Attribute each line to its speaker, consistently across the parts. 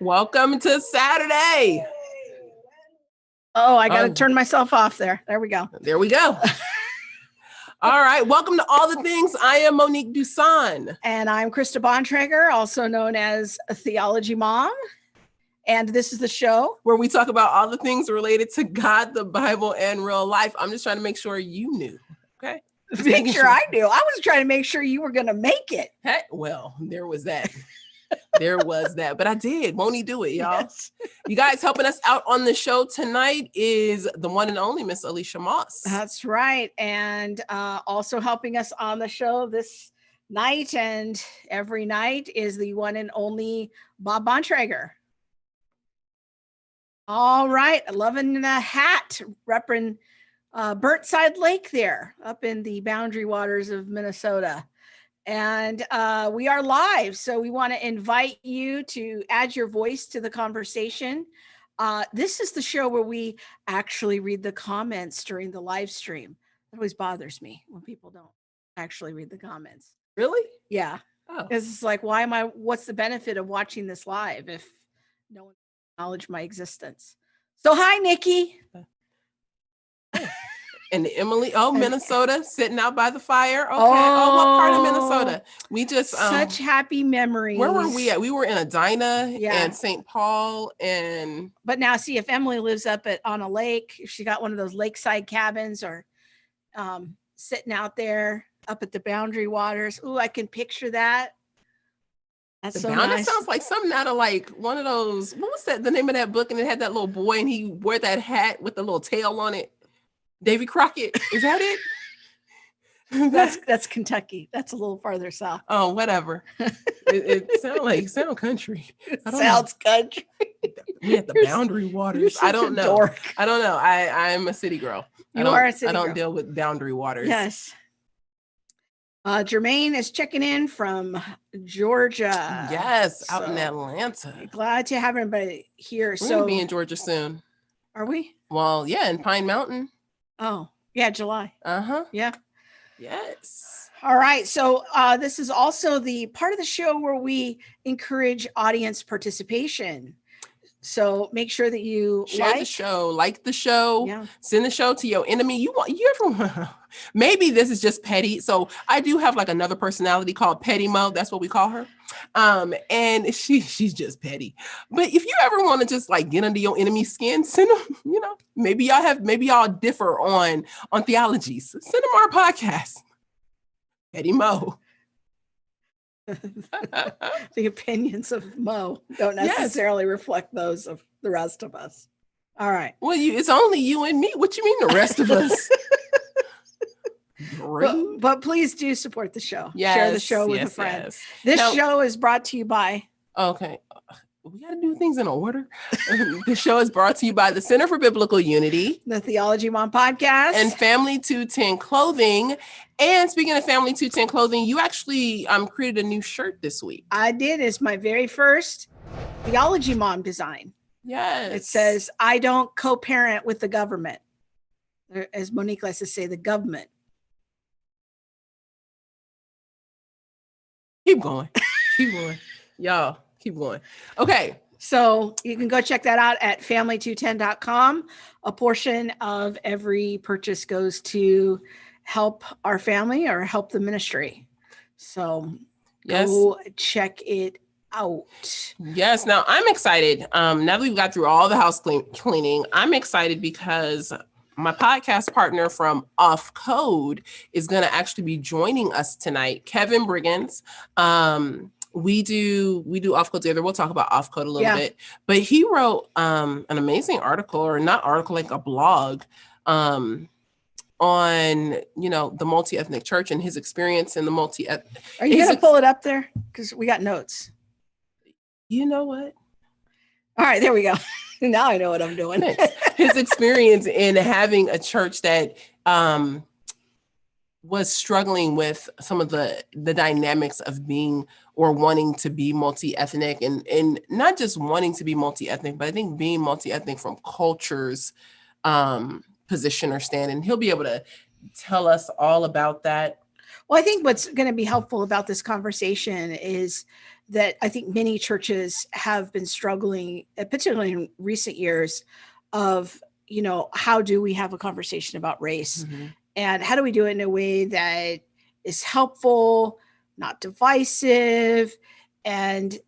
Speaker 1: Welcome to Saturday.
Speaker 2: Oh, I got to turn myself off there. There we go.
Speaker 1: There we go. All right. Welcome to All the Things. I am Monique Dusan.
Speaker 2: And I'm Krista Bontrager, also known as a Theology Mom. And this is the show
Speaker 1: where we talk about all the things related to God, the Bible, and real life. I'm just trying to make sure you knew. Okay.
Speaker 2: Make sure I knew. I was trying to make sure you were going to make it.
Speaker 1: Hey, well, there was that. There was that, but I did. Won't he do it, y'all?
Speaker 2: Yes.
Speaker 1: You guys helping us out on the show tonight is the one and only Miss Alicia Moss.
Speaker 2: That's right. And also helping us on the show this night and every night is the one and only Bob Bontrager. All right. Loving the hat, repping Burnside Lake there up in the boundary waters of Minnesota. And we are live, so we want to invite you to add your voice to the conversation. This is the show where we actually read the comments during the live stream. It always bothers me when people don't actually read the comments.
Speaker 1: Really?
Speaker 2: Yeah.
Speaker 1: Oh.
Speaker 2: It's like, what's the benefit of watching this live if no one acknowledged my existence? So hi, Nikki.
Speaker 1: And Emily, Minnesota, sitting out by the fire. Okay. Oh, what part of Minnesota? We just
Speaker 2: such happy memories.
Speaker 1: Where were we at? We were in Edina and St. Paul,
Speaker 2: but now see if Emily lives up on a lake, if she got one of those lakeside cabins or sitting out there up at the boundary waters. Ooh, I can picture that. That's so nice.
Speaker 1: Sounds like something out of like one of those. What was that? The name of that book? And it had that little boy, and he wore that hat with the little tail on it. Davy Crockett, is that it?
Speaker 2: That's Kentucky. That's a little farther south.
Speaker 1: Oh, whatever. It sound country.
Speaker 2: Sounds country.
Speaker 1: We at the boundary waters. I don't know.
Speaker 2: Dork.
Speaker 1: I don't know. I'm a city girl.
Speaker 2: You are a city girl.
Speaker 1: I don't deal with boundary waters.
Speaker 2: Yes. Jermaine is checking in from Georgia.
Speaker 1: Yes, out in Atlanta.
Speaker 2: Glad to have everybody here.
Speaker 1: We're gonna be in Georgia soon.
Speaker 2: Are we?
Speaker 1: Well, yeah, in Pine Mountain.
Speaker 2: Oh, yeah, July.
Speaker 1: Uh-huh.
Speaker 2: Yeah.
Speaker 1: Yes.
Speaker 2: All right. So this is also the part of the show where we encourage audience participation. So make sure that you
Speaker 1: share the show, like the show, send the show to your enemy. Maybe this is just petty. So I do have like another personality called Petty Mo. That's what we call her. And she's just petty. But if you ever want to just like get under your enemy's skin, send them, maybe y'all differ on theologies. Send them our podcast. Petty Mo.
Speaker 2: The opinions of Mo don't necessarily reflect those of the rest of us. All right.
Speaker 1: Well, it's only you and me. What you mean the rest of us?
Speaker 2: But please do support the show.
Speaker 1: Yes,
Speaker 2: share the show with a friend. This show is brought to you by.
Speaker 1: Okay. We got to do things in order. The show is brought to you by the Center for Biblical Unity,
Speaker 2: the Theology Mom Podcast,
Speaker 1: and Family 210 Clothing. And speaking of Family 210 Clothing, you actually created a new shirt this week.
Speaker 2: I did. It's my very first Theology Mom design.
Speaker 1: Yes.
Speaker 2: It says, I don't co-parent with the government. As Monique likes to say, the government.
Speaker 1: Keep going. Keep going. Y'all. Keep going. Okay.
Speaker 2: So you can go check that out at family210.com. A portion of every purchase goes to help our family or help the ministry. So go check it out.
Speaker 1: Yes. Now I'm excited. Now that we've got through all the house cleaning, I'm excited because my podcast partner from Off Code is going to actually be joining us tonight. Kevin Briggins. We do Off Code together. We'll talk about Off Code a little bit, but he wrote an amazing article, or not article, like a blog on, the multi-ethnic church and his experience in the multi-ethnic.
Speaker 2: Are you going to pull it up there? Because we got notes.
Speaker 1: You know what?
Speaker 2: All right, there we go. Now I know what I'm doing.
Speaker 1: His experience in having a church that was struggling with some of the dynamics of being or wanting to be multi-ethnic, and not just wanting to be multi-ethnic, but I think being multi-ethnic from culture's position or stand. And he'll be able to tell us all about that.
Speaker 2: Well, I think what's going to be helpful about this conversation is that I think many churches have been struggling, particularly in recent years, of, how do we have a conversation about race? Mm-hmm. And how do we do it in a way that is helpful, not divisive? And,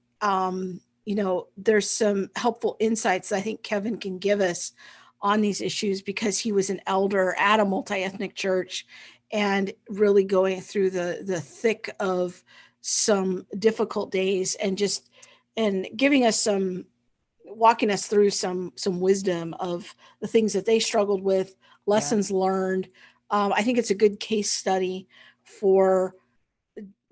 Speaker 2: there's some helpful insights I think Kevin can give us on these issues, because he was an elder at a multi-ethnic church and really going through the thick of some difficult days, and giving us walking us through some wisdom of the things that they struggled with, lessons learned. I think it's a good case study for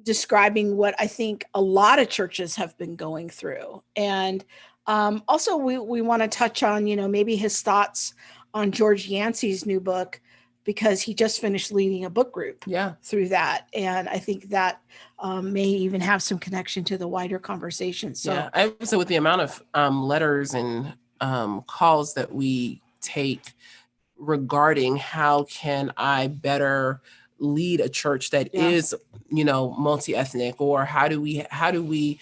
Speaker 2: describing what I think a lot of churches have been going through. And also we want to touch on, maybe his thoughts on George Yancey's new book, because he just finished leading a book group through that. And I think that may even have some connection to the wider conversation. So
Speaker 1: I would say with the amount of letters and calls that we take regarding how can I better lead a church that is, multi-ethnic, or how do we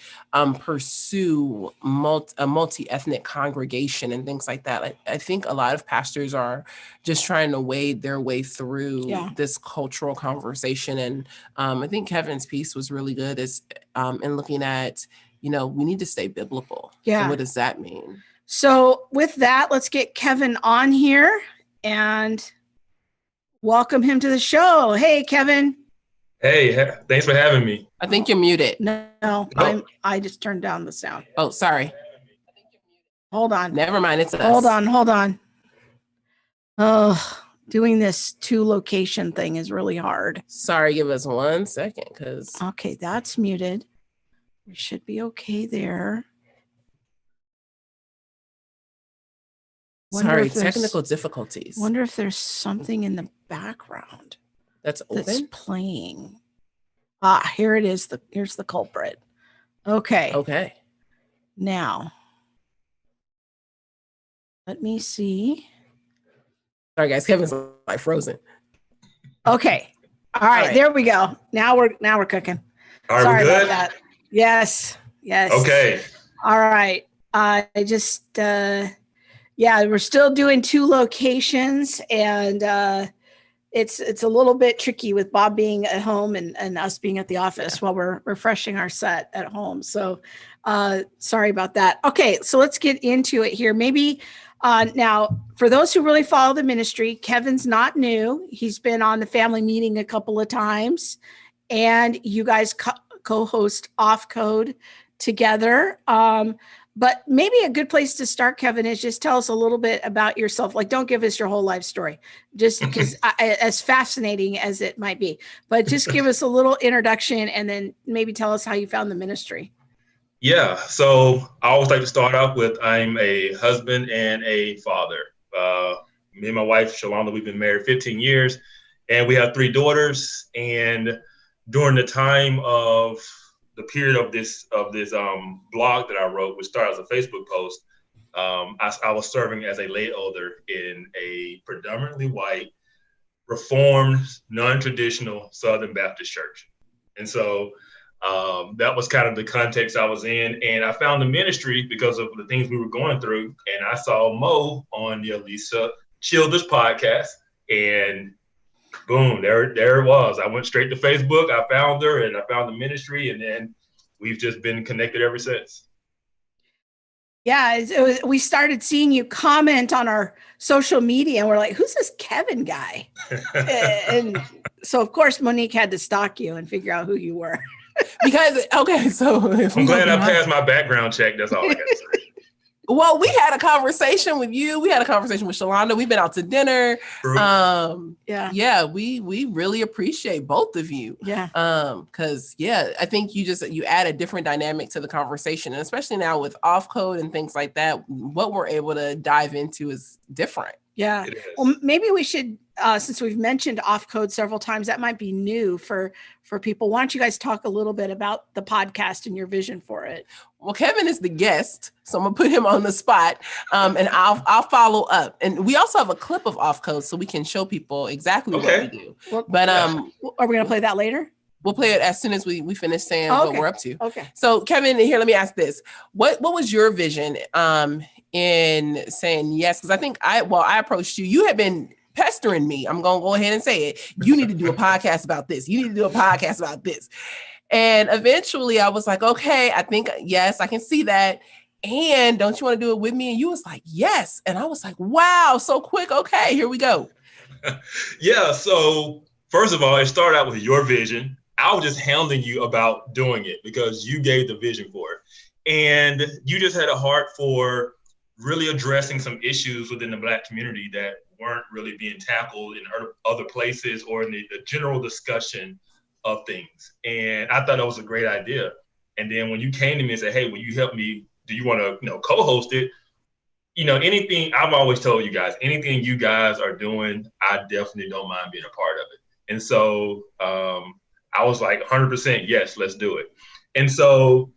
Speaker 1: pursue a multi-ethnic congregation and things like that. I think a lot of pastors are just trying to wade their way through this cultural conversation. And I think Kevin's piece was really good in looking at, we need to stay biblical.
Speaker 2: Yeah.
Speaker 1: And what does that mean?
Speaker 2: So with that, let's get Kevin on here and welcome him to the show. Hey, Kevin.
Speaker 3: Hey, thanks for having me.
Speaker 1: I think you're muted.
Speaker 2: No, I just turned down the sound.
Speaker 1: Oh, sorry.
Speaker 2: Hold on.
Speaker 1: Never mind. It's us.
Speaker 2: Hold on. Oh, doing this 2-location thing is really hard.
Speaker 1: Sorry, give us 1 second,
Speaker 2: Okay, that's muted. We should be okay there.
Speaker 1: Sorry, technical difficulties.
Speaker 2: Wonder if there's something in the background
Speaker 1: that's
Speaker 2: playing. Here it is. Here's the culprit. Okay. Now, let me see.
Speaker 1: Sorry, guys. Kevin's like frozen.
Speaker 2: Okay. All right. There we go. Now we're cooking.
Speaker 3: Sorry
Speaker 2: about that. Yes.
Speaker 3: Okay.
Speaker 2: All right. I just. We're still doing 2 locations, and it's a little bit tricky with Bob being at home and us being at the office while we're refreshing our set at home. So sorry about that. Okay, so let's get into it here. Maybe now, for those who really follow the ministry, Kevin's not new. He's been on the family meeting a couple of times, and you guys co-host Off Code together. But maybe a good place to start, Kevin, is just tell us a little bit about yourself. Like, don't give us your whole life story, just because as fascinating as it might be, but just give us a little introduction and then maybe tell us how you found the ministry.
Speaker 3: Yeah. So I always like to start off with, I'm a husband and a father. Me and my wife, Shalonda, we've been married 15 years, and we have 3 daughters. And during the time of the period of this blog that I wrote, which started as a Facebook post, I was serving as a lay elder in a predominantly white, Reformed, non-traditional Southern Baptist church. And so that was kind of the context I was in. And I found the ministry because of the things we were going through. And I saw Mo on the Elisa Childers podcast, and boom, there it was. I went straight to Facebook. I found her and I found the ministry, and then we've just been connected ever since.
Speaker 2: Yeah, we started seeing you comment on our social media, and we're like, who's this Kevin guy? And so, of course, Monique had to stalk you and figure out who you were.
Speaker 1: So
Speaker 3: I'm glad I passed my background check. That's all I got to say.
Speaker 1: Well, we had a conversation with you. We had a conversation with Shalonda. We've been out to dinner. We really appreciate both of you. Because I think you add a different dynamic to the conversation, and especially now with Off Code and things like that, what we're able to dive into is different.
Speaker 2: Yeah. Well, maybe we should since we've mentioned Off Code several times, that might be new for people. Why don't you guys talk a little bit about the podcast and your vision for it?
Speaker 1: Well, Kevin is the guest, so I'm gonna put him on the spot, and I'll follow up. And we also have a clip of Off Code, so we can show people exactly what we do.
Speaker 2: Well, but are we gonna play that later?
Speaker 1: We'll play it as soon as we finish saying what we're up to.
Speaker 2: Okay.
Speaker 1: So Kevin, here, let me ask this: what was your vision in saying yes? Because I think I approached you. You had been pestering me. I'm gonna go ahead and say it. You need to do a podcast about this. You need to do a podcast about this. And eventually I was like, okay, I think, yes, I can see that. And don't you want to do it with me? And you was like, yes. And I was like, wow, so quick. Okay, here we go.
Speaker 3: Yeah. So first of all, it started out with your vision. I was just hounding you about doing it because you gave the vision for it. And you just had a heart for really addressing some issues within the Black community that weren't really being tackled in other places or in the general discussion of things. And I thought that was a great idea. And then when you came to me and said, hey, will you help me? Do you want to, co-host it? Anything, I've always told you guys, anything you guys are doing, I definitely don't mind being a part of it. And so I was like 100% yes, let's do it. And so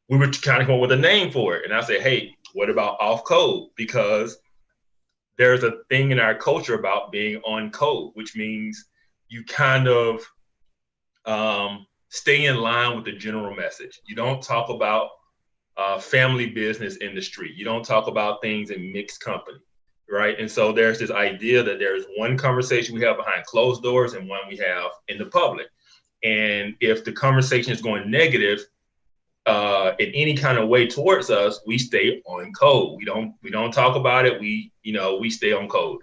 Speaker 3: we were kind of going with a name for it. And I said, hey, what about Off Code? Because there's a thing in our culture about being on code, which means you kind of stay in line with the general message. You don't talk about family business in the street. You don't talk about things in mixed company, right? And so there's this idea that there's one conversation we have behind closed doors and one we have in the public. And if the conversation is going negative in any kind of way towards us, we stay on code. We don't talk about it. We stay on code.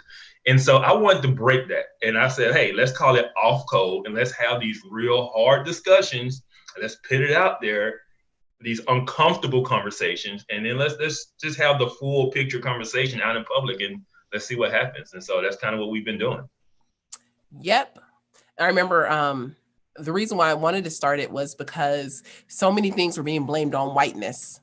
Speaker 3: And so I wanted to break that. And I said, hey, let's call it Off Code and let's have these real hard discussions. And let's put it out there, these uncomfortable conversations. And then let's just have the full picture conversation out in public and let's see what happens. And so that's kind of what we've been doing.
Speaker 1: Yep. I remember the reason why I wanted to start it was because so many things were being blamed on whiteness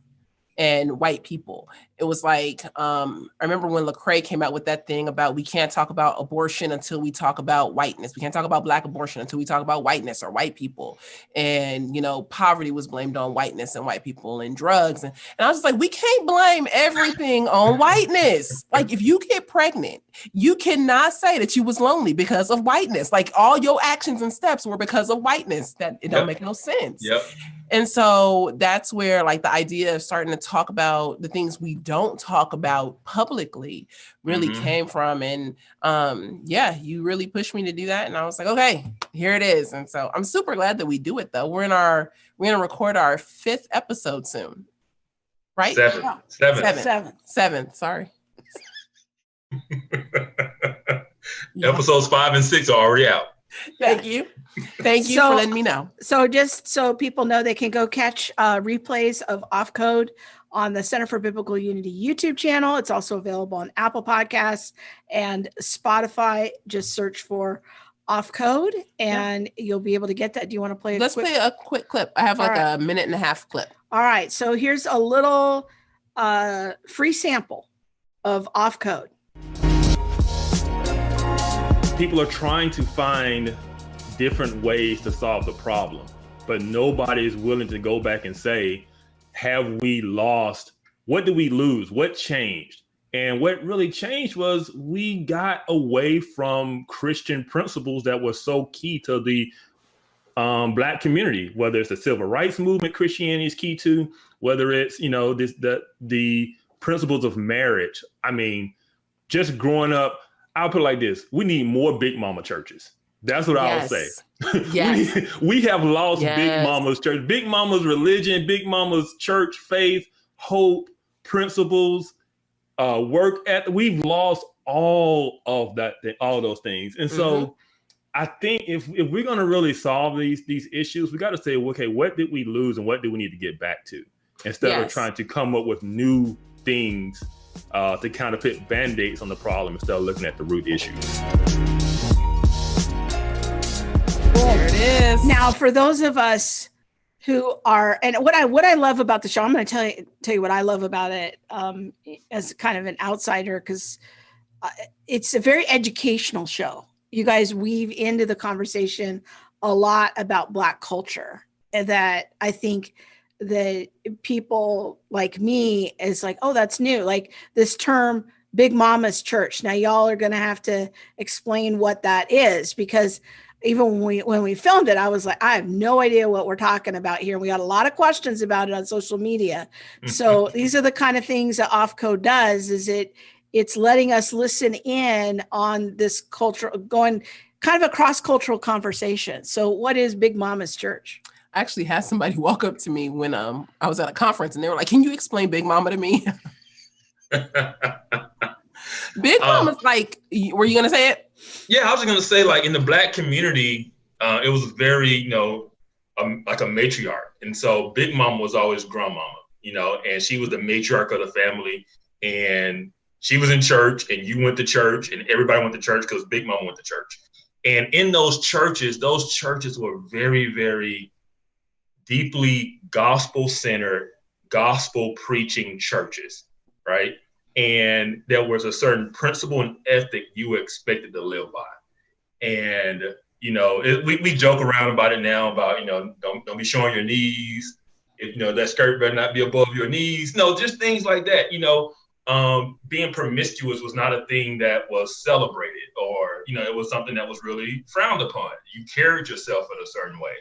Speaker 1: and white people. It was like, I remember when Lecrae came out with that thing about we can't talk about abortion until we talk about whiteness. We can't talk about Black abortion until we talk about whiteness or white people. And, poverty was blamed on whiteness and white people and drugs. And I was just like, we can't blame everything on whiteness. Like if you get pregnant, you cannot say that you was lonely because of whiteness. Like all your actions and steps were because of whiteness. That it don't make no sense.
Speaker 3: Yep.
Speaker 1: And so that's where like the idea of starting to talk about the things we don't talk about publicly really came from. And you really pushed me to do that. And I was like, okay, here it is. And so I'm super glad that we do it though. We're going to record our 5th episode soon. Right? Seventh. Sorry.
Speaker 3: Episodes 5 and 6 are already out.
Speaker 1: Thank you. Thank you for letting me know.
Speaker 2: So just so people know, they can go catch replays of Off Code on the Center for Biblical Unity YouTube channel. It's also available on Apple Podcasts and Spotify. Just search for Off Code and you'll be able to get that. Do you want to play
Speaker 1: play a quick clip? I have like a 1.5-minute clip.
Speaker 2: All right. So here's a little free sample of Off Code.
Speaker 4: People are trying to find different ways to solve the problem, but nobody is willing to go back and say, have we lost? What did we lose? What changed? And what really changed was we got away from Christian principles that were so key to the Black community, whether it's the civil rights movement Christianity is key to, whether it's, the principles of marriage. I mean, just growing up, I'll put it like this. We need more Big Mama churches. That's what I'll say.
Speaker 1: Yes.
Speaker 4: we have lost Big Mama's church, Big Mama's religion, Big Mama's church, faith, hope, principles, work ethic. We've lost all of that, all those things. And so I think if we're going to really solve these issues, we got to say, okay, what did we lose and what do we need to get back to? Instead of trying to come up with new things to kind of put band-aids on the problem instead of looking at the root issues.
Speaker 1: There it is.
Speaker 2: Now, for those of us who are, and what I love about the show, I'm going to tell you what I love about it as kind of an outsider, because it's a very educational show. you guys weave into the conversation a lot about Black culture, and that I think that people like me is like, oh, that's new. Like this term, Big Mama's Church. Now y'all are going to have to explain what that is, because even when we filmed it, I was like, I have no idea what we're talking about here. We got a lot of questions about it on social media. So these are the kind of things that Offcode does, is it's letting us listen in on this culture, going kind of a cross-cultural conversation. So what is Big Mama's Church?
Speaker 1: I actually had somebody walk up to me when I was at a conference, and they were like, can you explain Big Mama to me? Big Mama's like, were you going to say it?
Speaker 3: Yeah, I was going to say, like, in the Black community, it was very, like a matriarch. And so Big Mama was always grandmama, and she was the matriarch of the family. And she was in church, and you went to church, and everybody went to church because Big Mama went to church. And in those churches were very, very deeply gospel-centered, gospel-preaching churches, right? And there was a certain principle and ethic you were expected to live by. And, we joke around about it now about, don't be showing your knees. If, that skirt better not be above your knees. No, just things like that. Being promiscuous was not a thing that was celebrated, or, it was something that was really frowned upon. You carried yourself in a certain way.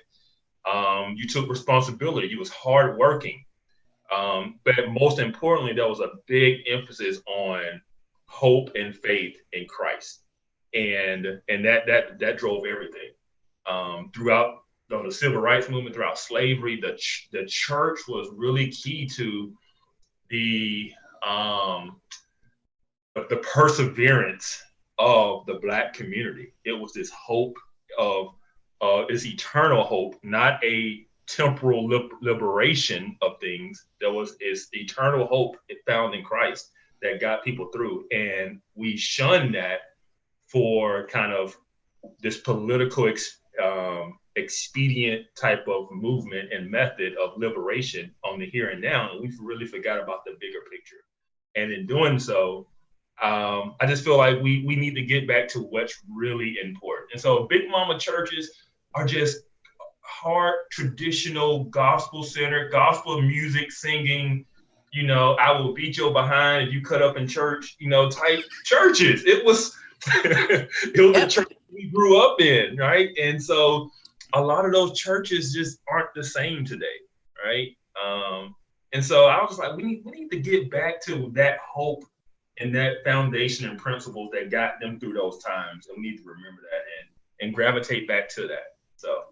Speaker 3: You took responsibility. You was hardworking. But most importantly, there was a big emphasis on hope and faith in Christ. And that drove everything. Throughout the civil rights movement, throughout slavery, the church was really key to the perseverance of the Black community. It was this hope of this eternal hope, not a temporal liberation of things. There was this eternal hope found in Christ that got people through. And we shunned that for kind of this political expedient type of movement and method of liberation on the here and now. And we really forgot about the bigger picture. And in doing so, I just feel like we need to get back to what's really important. And so Big Mama churches are just hard, traditional, gospel-centered, gospel music singing, I will beat your behind if you cut up in church, type churches. It was the church we grew up in, right? And so a lot of those churches just aren't the same today, right? And so I was like, we need to get back to that hope and that foundation and principles that got them through those times. And we need to remember that and gravitate back to that. So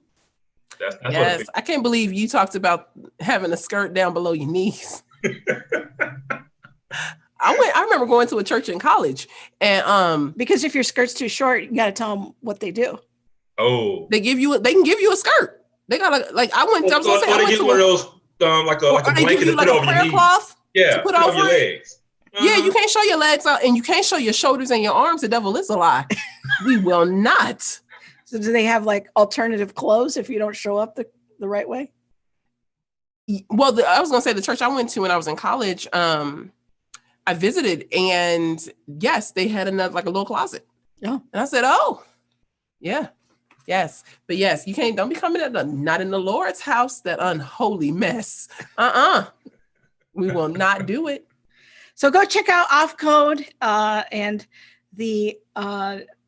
Speaker 3: that's
Speaker 1: yes, I can't believe you talked about having a skirt down below your knees. I remember going to a church in college, and
Speaker 2: because if your skirt's too short, you got to tell them what they do.
Speaker 3: Oh,
Speaker 1: they can give you a skirt. They got I went to
Speaker 3: one of those like a blanket to put over your knees.
Speaker 1: Cloth.
Speaker 3: Yeah,
Speaker 1: to put over
Speaker 3: your legs.
Speaker 1: Yeah, you can't show your legs out, and you can't show your shoulders and your arms. The devil is a lie. We will not.
Speaker 2: So do they have like alternative clothes if you don't show up the right way?
Speaker 1: Well, I was going to say the church I went to when I was in college, I visited, and yes, they had another, like a little closet.
Speaker 2: Yeah.
Speaker 1: And I said, oh, yeah, yes. But yes, don't be coming not in the Lord's house, that unholy mess. We will not do it.
Speaker 2: So go check out Offcode and the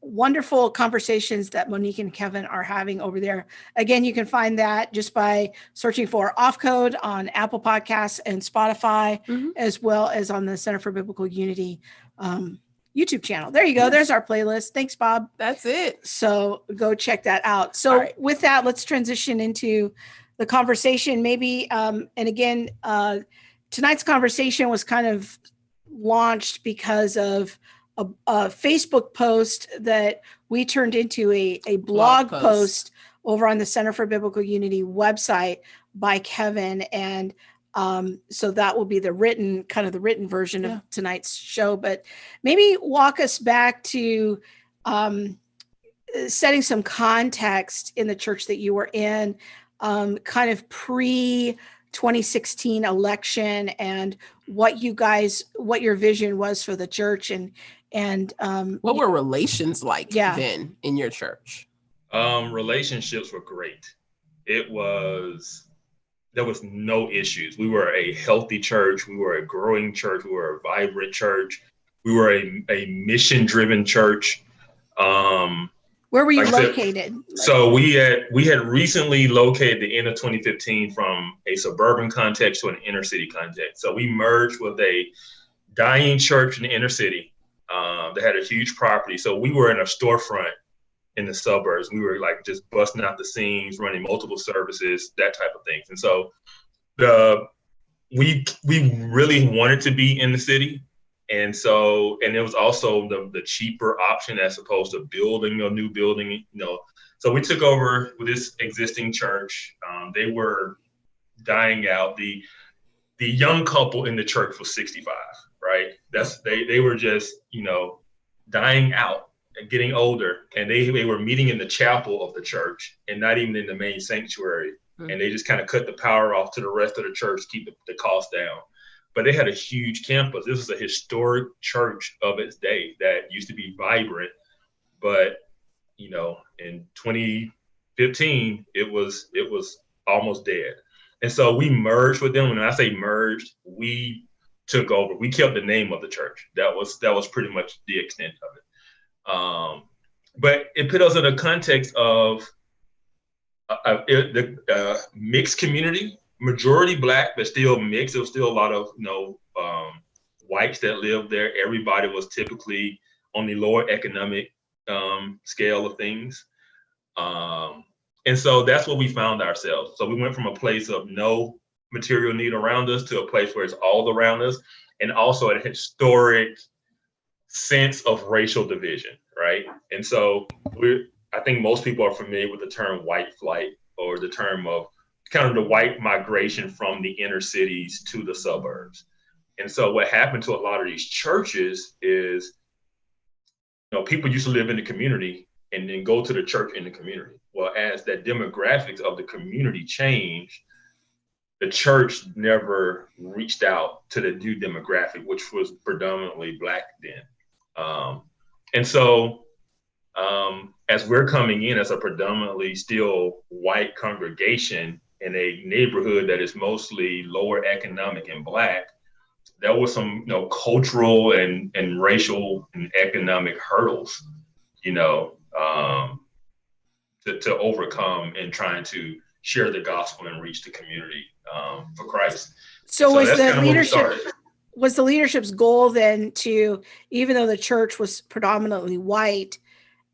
Speaker 2: wonderful conversations that Monique and Kevin are having over there. Again, you can find that just by searching for Offcode on Apple Podcasts and Spotify, as well as on the Center for Biblical Unity YouTube channel. There you go. Yes. There's our playlist. Thanks, Bob.
Speaker 1: That's it.
Speaker 2: So go check that out. So with that, let's transition into the conversation. Maybe, and again, tonight's conversation was kind of launched because of a Facebook post that we turned into a blog post over on the Center for Biblical Unity website by Kevin. And so that will be the written version of tonight's show. But maybe walk us back to setting some context in the church that you were in, kind of pre 2016 election and what your vision was for the church and
Speaker 1: what were relations like then in your church?
Speaker 3: Relationships were great. There was no issues. We were a healthy church. We were a growing church. We were a vibrant church. We were a mission-driven church.
Speaker 2: Where were you located?
Speaker 3: So we had recently located the end of 2015 from a suburban context to an inner city context. So we merged with a dying church in the inner city that had a huge property. So we were in a storefront in the suburbs. We were like just busting out the seams, running multiple services, that type of things. And so we really wanted to be in the city. And it was also the cheaper option as opposed to building a new building, So we took over with this existing church. They were dying out. The young couple in the church was 65, right? They were just, dying out and getting older. And they were meeting in the chapel of the church and not even in the main sanctuary. Mm-hmm. And they just kind of cut the power off to the rest of the church to keep the cost down. But they had a huge campus. This was a historic church of its day that used to be vibrant. But, in 2015, it was almost dead. And so we merged with them. When I say merged, we took over. We kept the name of the church. That was pretty much the extent of it. But it put us in a context of the mixed community. Majority Black, but still mixed. There was still a lot of whites that lived there. Everybody was typically on the lower economic scale of things, and so that's where we found ourselves. So we went from a place of no material need around us to a place where it's all around us, and also a historic sense of racial division, right? And so I think most people are familiar with the term white flight, or the term of kind of the white migration from the inner cities to the suburbs. And so what happened to a lot of these churches is, people used to live in the community and then go to the church in the community. Well, as the demographics of the community changed, the church never reached out to the new demographic, which was predominantly Black then. And so as we're coming in as a predominantly still white congregation, in a neighborhood that is mostly lower economic and Black, there was some, cultural and racial and economic hurdles, to overcome in trying to share the gospel and reach the community for Christ.
Speaker 2: So was the leadership's goal then to, even though the church was predominantly white,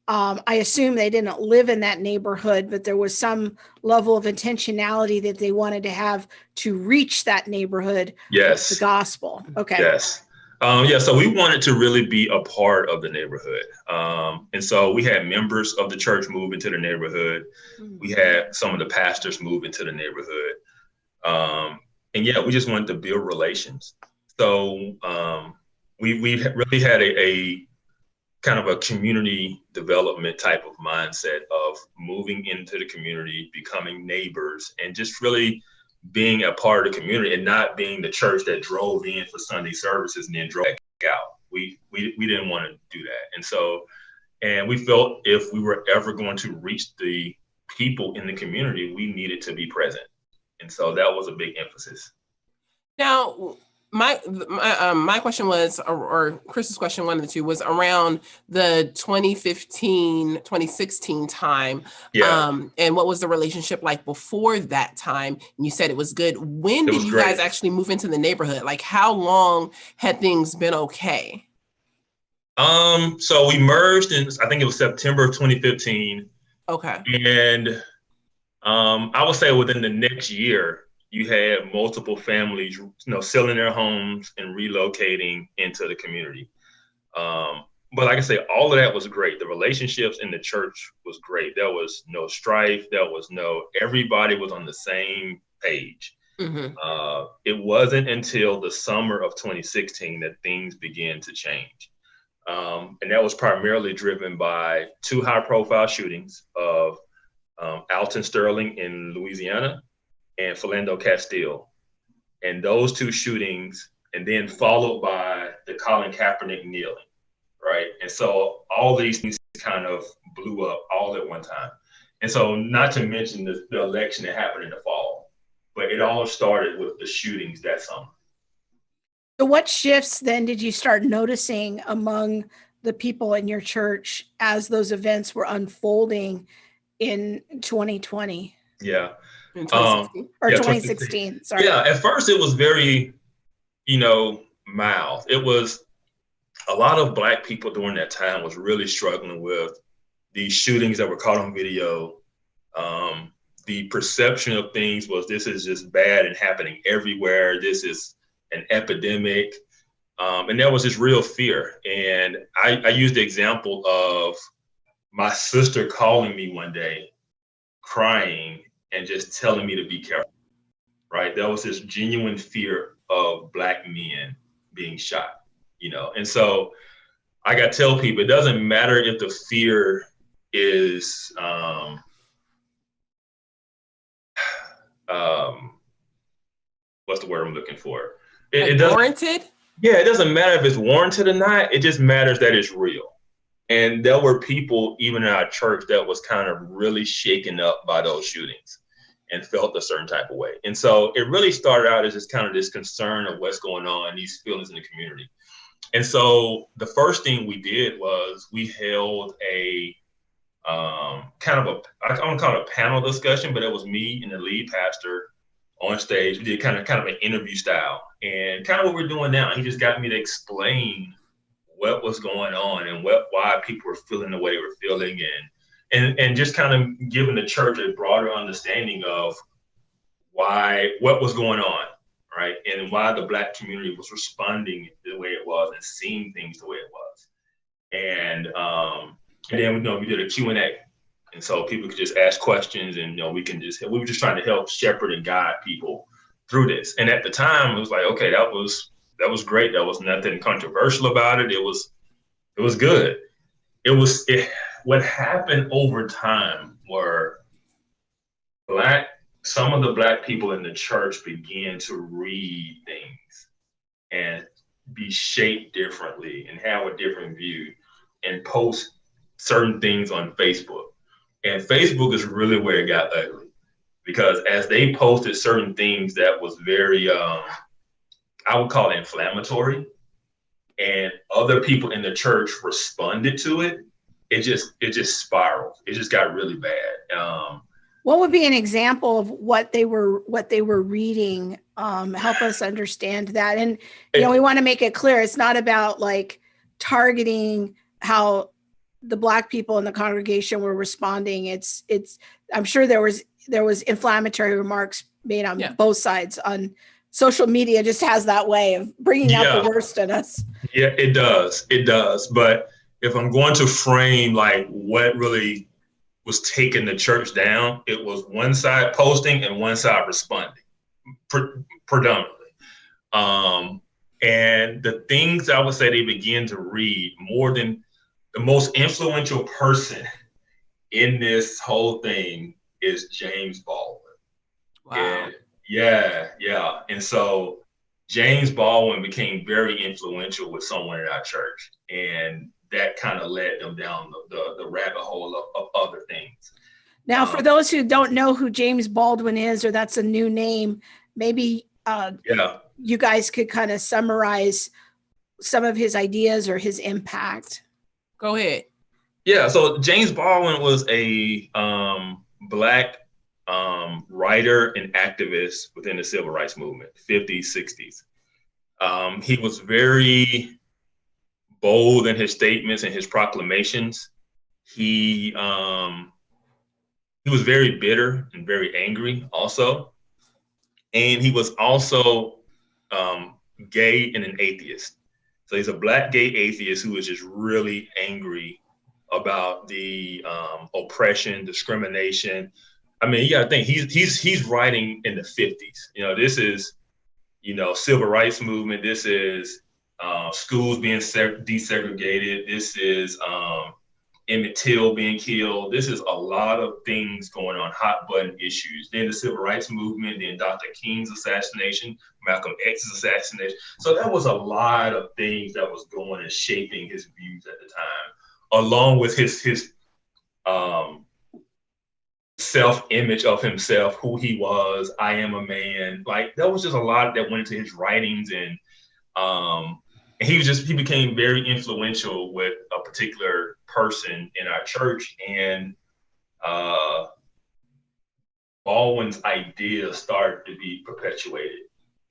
Speaker 2: I assume they didn't live in that neighborhood, but there was some level of intentionality that they wanted to have to reach that neighborhood with the gospel. Okay.
Speaker 3: Yes. So we wanted to really be a part of the neighborhood. And so we had members of the church move into the neighborhood. Mm-hmm. We had some of the pastors move into the neighborhood. We just wanted to build relations. So we really had a kind of a community development type of mindset of moving into the community, becoming neighbors, and just really being a part of the community and not being the church that drove in for Sunday services and then drove back out. We didn't want to do that. And we felt if we were ever going to reach the people in the community, we needed to be present. And so that was a big emphasis.
Speaker 1: Now, my question was, or Chris's question, one of the two, was around the 2015, 2016 time. Yeah. And what was the relationship like before that time? And you said it was good. When did you guys actually move into the neighborhood? Like, how long had things been okay?
Speaker 3: So we merged in, I think it was September of 2015.
Speaker 1: Okay.
Speaker 3: And I would say within the next year, you had multiple families, selling their homes and relocating into the community. But like I say, all of that was great. The relationships in the church was great. There was no strife. Everybody was on the same page. Mm-hmm. It wasn't until the summer of 2016 that things began to change. And that was primarily driven by two high-profile shootings of Alton Sterling in Louisiana and Philando Castile. And those two shootings, and then followed by the Colin Kaepernick kneeling, right? And so all these things kind of blew up all at one time. And so not to mention the election that happened in the fall, but it all started with the shootings that summer.
Speaker 2: So what shifts then did you start noticing among the people in your church as those events were unfolding in 2020?
Speaker 3: Yeah.
Speaker 1: In 2016.
Speaker 2: Or 2016, sorry.
Speaker 3: Yeah, at first it was very, mild. It was a lot of Black people during that time was really struggling with these shootings that were caught on video. The perception of things was this is just bad and happening everywhere. This is an epidemic. And there was this real fear. And I used the example of my sister calling me one day, crying and just telling me to be careful, right? There was this genuine fear of Black men being shot, And so I got to tell people, it doesn't matter if the fear is, what's the word I'm looking for? It doesn't,
Speaker 1: warranted?
Speaker 3: Yeah, it doesn't matter if it's warranted or not. It just matters that it's real. And there were people, even in our church, that was kind of really shaken up by those shootings and felt a certain type of way. And so it really started out as just kind of this concern of what's going on, these feelings in the community. And so the first thing we did was we held a I don't call it a panel discussion, but it was me and the lead pastor on stage. We did kind of an interview style, and kind of what we're doing now. He just got me to explain what was going on and why people were feeling the way they were feeling, and just kind of giving the church a broader understanding of what was going on, right? And why the Black community was responding the way it was and seeing things the way it was. And then we did a Q&A. And so people could just ask questions, and we were just trying to help shepherd and guide people through this. And at the time, it was like, okay, that was great. There was nothing controversial about it. It was good. What happened over time were some of the Black people in the church began to read things and be shaped differently and have a different view and post certain things on Facebook. And Facebook is really where it got ugly, because as they posted certain things that was very, I would call it inflammatory, and other people in the church responded to it, it just spiraled. It just got really bad.
Speaker 2: What would be an example of what they were reading? Help us understand that. And, we want to make it clear. It's not about like targeting how the Black people in the congregation were responding. It's I'm sure there was inflammatory remarks made on both sides. On social media just has that way of bringing out the worst in us.
Speaker 3: Yeah, it does. But if I'm going to frame like what really was taking the church down, it was one side posting and one side responding predominantly. And the things I would say they began to read more than the most influential person in this whole thing is James Baldwin.
Speaker 1: Wow.
Speaker 3: And yeah. And so James Baldwin became very influential with someone in our church, and that kind of led them down the rabbit hole of other things.
Speaker 2: Now, for those who don't know who James Baldwin is, or that's a new name, maybe you guys could kind of summarize some of his ideas or his impact.
Speaker 1: Go ahead.
Speaker 3: Yeah, so James Baldwin was a Black writer and activist within the civil rights movement, 50s, 60s. He was very bold in his statements and his proclamations. He was very bitter and very angry also. And he was also gay and an atheist. So he's a Black gay atheist who was just really angry about the oppression, discrimination. I mean, you got to think he's writing in the 50s. This is, civil rights movement. This is schools being desegregated. This is Emmett Till being killed. This is a lot of things going on, hot button issues. Then the civil rights movement, then Dr. King's assassination, Malcolm X's assassination. So that was a lot of things that was going and shaping his views at the time, along with his self-image of himself, who he was. I am a man. Like, that was just a lot that went into his writings, and he became very influential with a particular person in our church, and Baldwin's ideas started to be perpetuated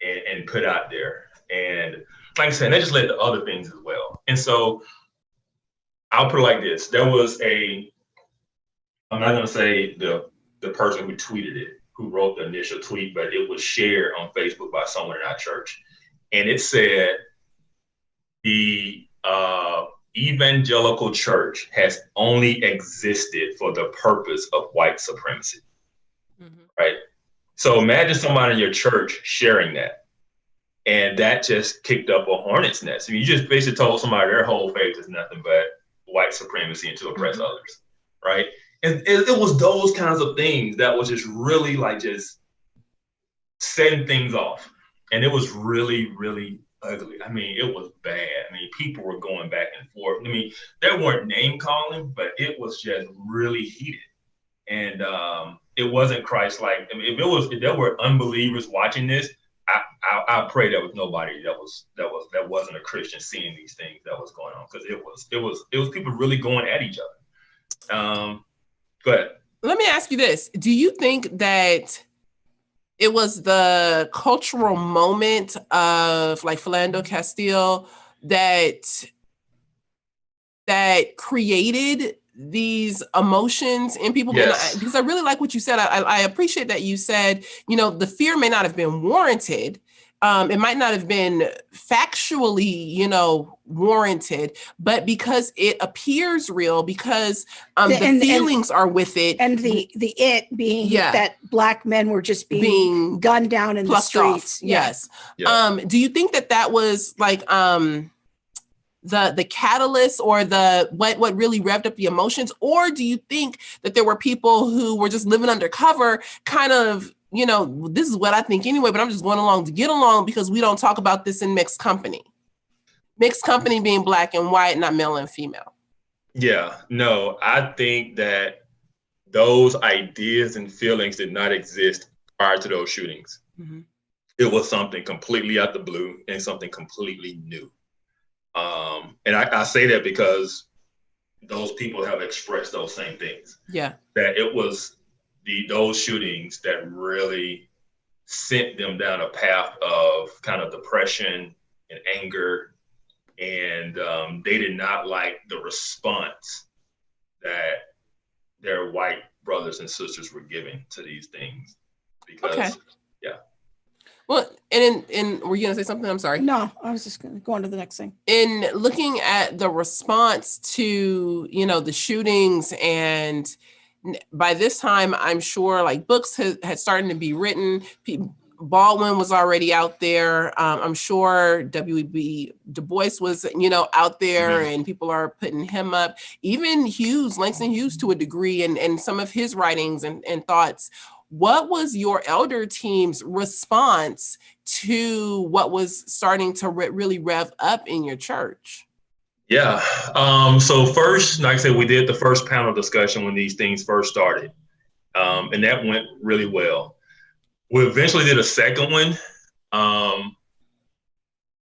Speaker 3: and put out there. And like I said, that just led to other things as well. And so I'll put it like this. There was I'm not going to say the person who tweeted it, who wrote the initial tweet, but it was shared on Facebook by someone in our church. And it said, the evangelical church has only existed for the purpose of white supremacy, right? So imagine somebody in your church sharing that. And that just kicked up a hornet's nest. I mean, you just basically told somebody their whole faith is nothing but white supremacy and to oppress others, right? And it was those kinds of things that was just really like just setting things off. And it was really, really ugly. I mean, it was bad. I mean, people were going back and forth. I mean, there weren't name calling, but it was just really heated. And it wasn't Christ-like. I mean, if there were unbelievers watching this, I pray there was nobody that wasn't a Christian seeing these things that was going on, because it was people really going at each other. Go ahead.
Speaker 1: Let me ask you this. Do you think that it was the cultural moment of like Philando Castile that created these emotions in people?
Speaker 3: Yes.
Speaker 1: Because I really like what you said. I appreciate that you said, the fear may not have been warranted. It might not have been factually, warranted, but because it appears real, because the feelings are with it.
Speaker 2: And the it being that Black men were just being gunned down in the streets.
Speaker 1: Yes. Yeah. Do you think that was like the catalyst, or what really revved up the emotions? Or do you think that there were people who were just living undercover, kind of, this is what I think anyway, but I'm just going along to get along because we don't talk about this in mixed company? Mixed company being Black and white, not male and female.
Speaker 3: Yeah, no, I think that those ideas and feelings did not exist prior to those shootings. Mm-hmm. It was something completely out the blue and something completely new. And I say that because those people have expressed those same things.
Speaker 1: Yeah.
Speaker 3: That it was those shootings that really sent them down a path of kind of depression and anger. And they did not like the response that their white brothers and sisters were giving to these things. Because, yeah.
Speaker 1: Well, and were you going to say something? I'm sorry.
Speaker 2: No, I was just going to go on to the next thing.
Speaker 1: In looking at the response to, the shootings, and by this time, I'm sure like books had started to be written. Baldwin was already out there. I'm sure W.B. Du Bois was, out there, and people are putting him up. Even Langston Hughes to a degree, and some of his writings and thoughts. What was your elder team's response to what was starting to really rev up in your church?
Speaker 3: Yeah. So first, like I said, we did the first panel discussion when these things first started. And that went really well. We eventually did a second one. And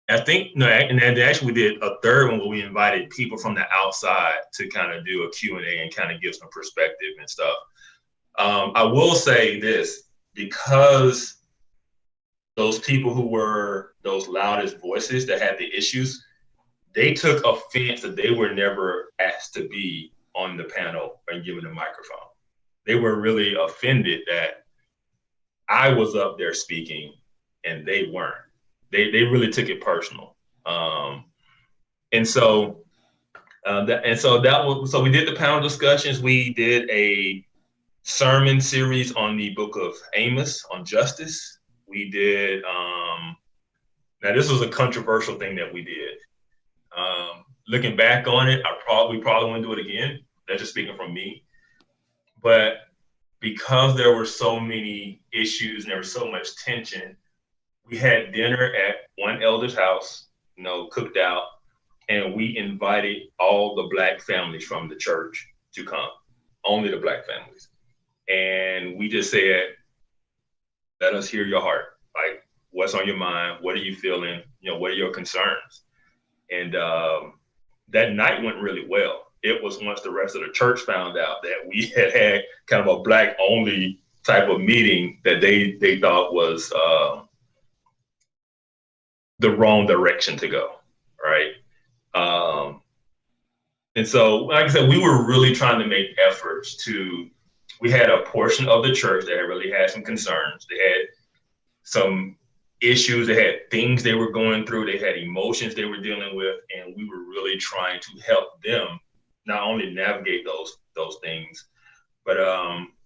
Speaker 3: actually we did a third one where we invited people from the outside to kind of do a Q&A and kind of give some perspective and stuff. I will say this, because those people who were those loudest voices that had the issues, they took offense that they were never asked to be on the panel and given a microphone. They were really offended that I was up there speaking and they weren't. They really took it personal. So we did the panel discussions. We did a sermon series on the book of Amos on justice. We did, now this was a controversial thing that we did. Looking back on it, we probably wouldn't do it again. That's just speaking from me. But because there were so many issues and there was so much tension, we had dinner at one elder's house, cooked out, and we invited all the Black families from the church to come, only the Black families. And we just said, let us hear your heart. Like, what's on your mind? What are you feeling? What are your concerns? And that night went really well. It was once the rest of the church found out that we had kind of a Black only type of meeting that they thought was the wrong direction to go, right? And so, like I said, we were really trying to make efforts we had a portion of the church that really had some concerns. They had some issues, they had things they were going through, they had emotions they were dealing with, and we were really trying to help them not only navigate those things, but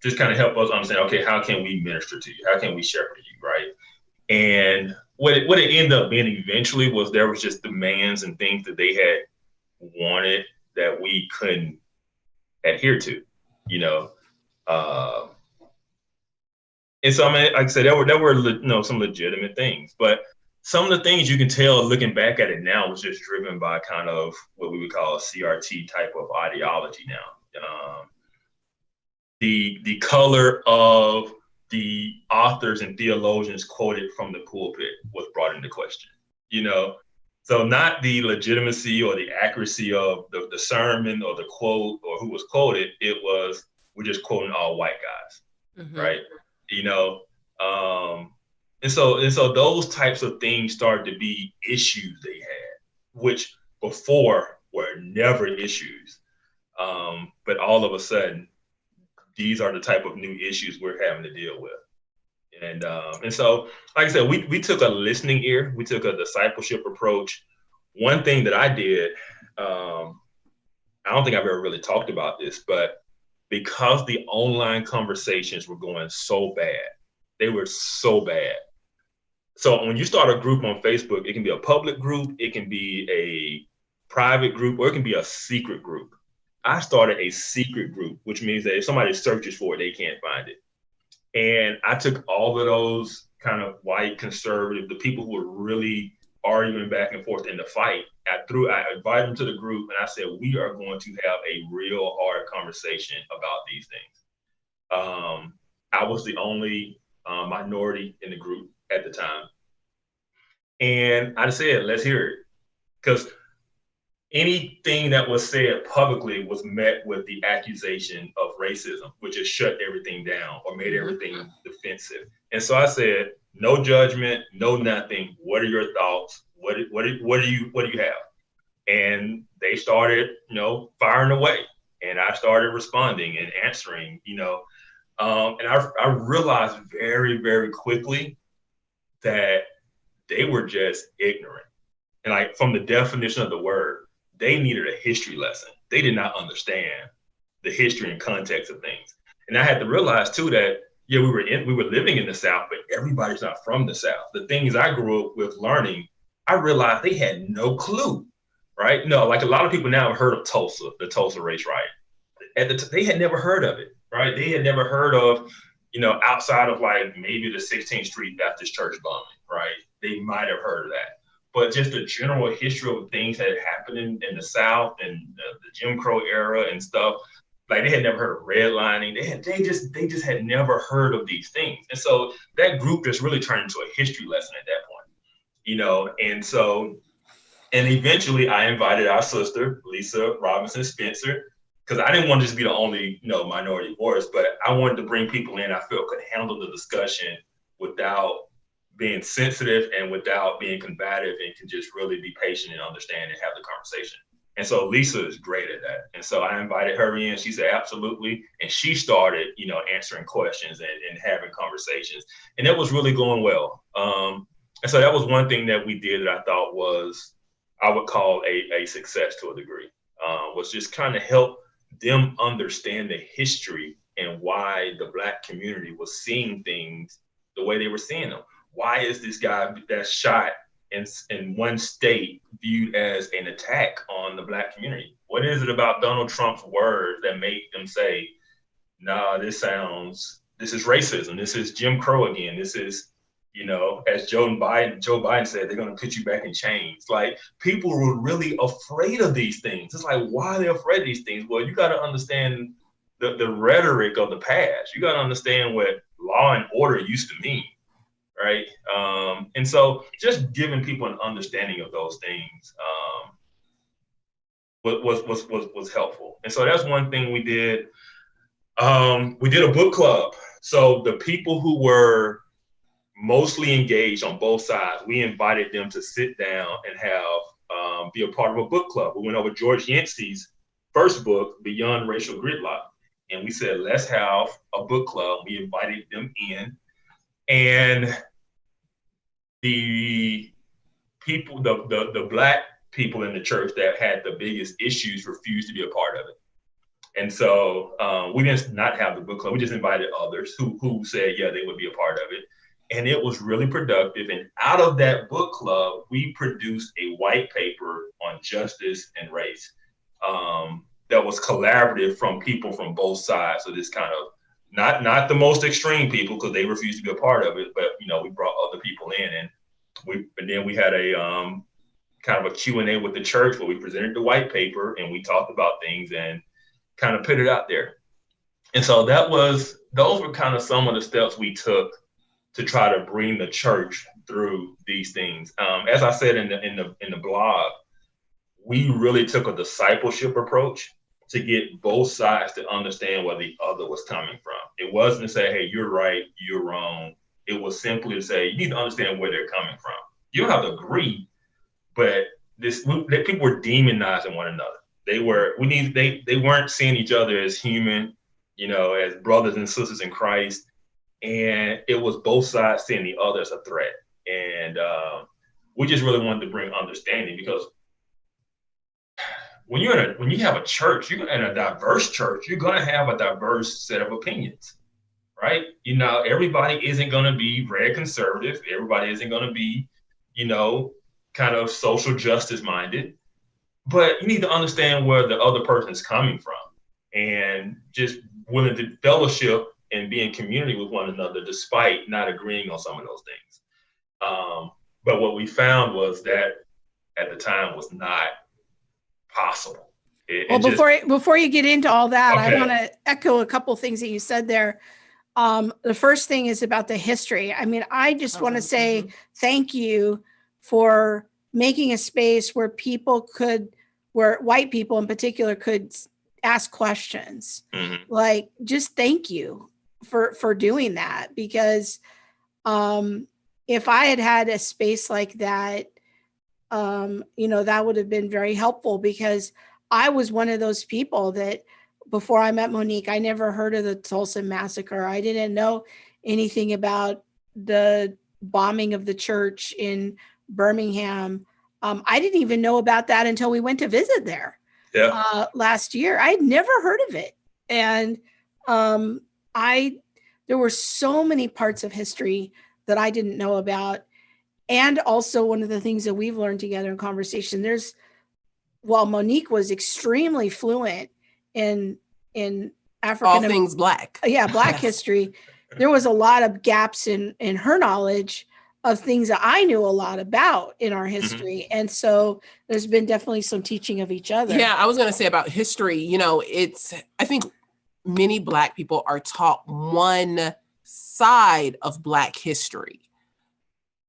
Speaker 3: just kind of help us understand, okay, how can we minister to you? How can we shepherd you, right? And what it ended up being eventually was there was just demands and things that they had wanted that we couldn't adhere to, and so, I mean, like I said, there were some legitimate things, but some of the things you can tell looking back at it now was just driven by kind of what we would call a CRT type of ideology now. The color of the authors and theologians quoted from the pulpit was brought into question, So not the legitimacy or the accuracy of the sermon or the quote or who was quoted, it was, we're just quoting all white guys, right? And so those types of things started to be issues they had, which before were never issues. But all of a sudden, these are the type of new issues we're having to deal with. And so, like I said, we took a listening ear, we took a discipleship approach. One thing that I did, I don't think I've ever really talked about this, but because the online conversations were going so bad, they were so bad. So when you start a group on Facebook, it can be a public group, it can be a private group, or it can be a secret group. I started a secret group, which means that if somebody searches for it, they can't find it. And I took all of those kind of white conservative, the people who were really arguing back and forth in the fight, I invited them to the group and I said, we are going to have a real hard conversation about these things. I was the only minority in the group at the time. And I said, let's hear it. Because anything that was said publicly was met with the accusation of racism, which has shut everything down or made everything defensive. And so I said, no judgment, no nothing. What are your thoughts? What do you have? And they started, firing away. And I started responding and answering, and I realized very, very quickly that they were just ignorant. And like from the definition of the word, they needed a history lesson. They did not understand the history and context of things. And I had to realize too that, we were living in the South, but everybody's not from the South. The things I grew up with learning, I realized they had no clue, right? No, like a lot of people now have heard of Tulsa, the Tulsa race riot. They had never heard of it, right? They had never heard of, outside of like maybe the 16th Street Baptist Church bombing, right? They might have heard of that. But just the general history of things that had happened in the South and the Jim Crow era and stuff, like they had never heard of redlining. They just had never heard of these things. And so that group just really turned into a history lesson at that point, and eventually I invited our sister, Lisa Robinson Spencer, because I didn't want to just be the only, minority voice, but I wanted to bring people in I felt could handle the discussion without being sensitive and without being combative and can just really be patient and understand and have the conversation. And so Lisa is great at that. And so I invited her in. She said, absolutely. And she started, answering questions and having conversations. And it was really going well. And so that was one thing that we did that I thought was, I would call a success to a degree, was just kind of help them understand the history and why the Black community was seeing things the way they were seeing them. Why is this guy that's shot in one state viewed as an attack on the Black community? What is it about Donald Trump's words that made them say, nah, this is racism. This is Jim Crow again. This is, as Joe Biden said, they're going to put you back in chains. Like, people were really afraid of these things. It's like, why are they afraid of these things? Well, you got to understand the rhetoric of the past. You got to understand what law and order used to mean, right? And so just giving people an understanding of those things was helpful. And so that's one thing we did. We did a book club. So the people who were mostly engaged on both sides, we invited them to sit down and have be a part of a book club. We went over George Yancey's first book, Beyond Racial Gridlock. And we said, let's have a book club. We invited them in. And the people, the Black people in the church that had the biggest issues refused to be a part of it. And so we didn't not have the book club. We just invited others who said, yeah, they would be a part of it. And it was really productive. And out of that book club, we produced a white paper on justice and race that was collaborative from people from both sides. So this kind of, not the most extreme people, because they refused to be a part of it, but we brought other people in, and then we had a kind of a Q&A with the church where we presented the white paper and we talked about things and kind of put it out there. And so those were kind of some of the steps we took to try to bring the church through these things. As I said in the blog, we really took a discipleship approach to get both sides to understand where the other was coming from. It wasn't to say, hey, you're right, you're wrong. It was simply to say, you need to understand where they're coming from. You don't have to agree, but people were demonizing one another. They weren't seeing each other as human, as brothers and sisters in Christ. And it was both sides seeing the other as a threat. And we just really wanted to bring understanding, because when you have a church, you're in a diverse church, you're going to have a diverse set of opinions, right? Everybody isn't going to be very conservative. Everybody isn't going to be, kind of social justice minded. But you need to understand where the other person is coming from, and just willing to fellowship and be in community with one another despite not agreeing on some of those things. But what we found was that at the time was not possible.
Speaker 2: Before you get into all that,
Speaker 3: okay.
Speaker 2: I want to echo a couple things that you said there. The first thing is about the history. I mean, I just want to say thank you for making a space where where white people in particular could ask questions. Mm-hmm. Like, just thank you for doing that, because if I had a space like that, that would have been very helpful, because I was one of those people that before I met Monique, I never heard of the Tulsa Massacre. I didn't know anything about the bombing of the church in Birmingham. I didn't even know about that until we went to visit there last year. I'd never heard of it. And there were so many parts of history that I didn't know about. And also one of the things that we've learned together in conversation, while Monique was extremely fluent in African,
Speaker 1: all things Black.
Speaker 2: Black history, there was a lot of gaps in her knowledge of things that I knew a lot about in our history. Mm-hmm. And so there's been definitely some teaching of each other.
Speaker 1: Yeah, I was going to say about history, I think many Black people are taught one side of Black history.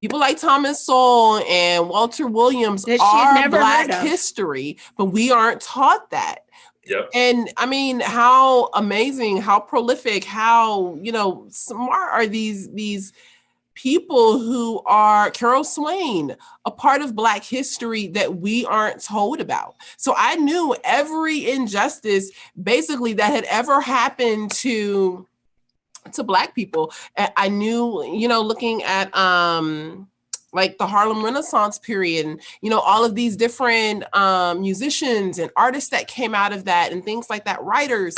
Speaker 1: People like Thomas Sowell and Walter Williams are Black history, but we aren't taught that.
Speaker 3: Yep.
Speaker 1: And I mean, how amazing, how prolific, how, smart are these people who are Carol Swain, a part of Black history that we aren't told about. So I knew every injustice basically that had ever happened to Black people. I knew, looking at like the Harlem Renaissance period, and all of these different musicians and artists that came out of that and things like that, writers.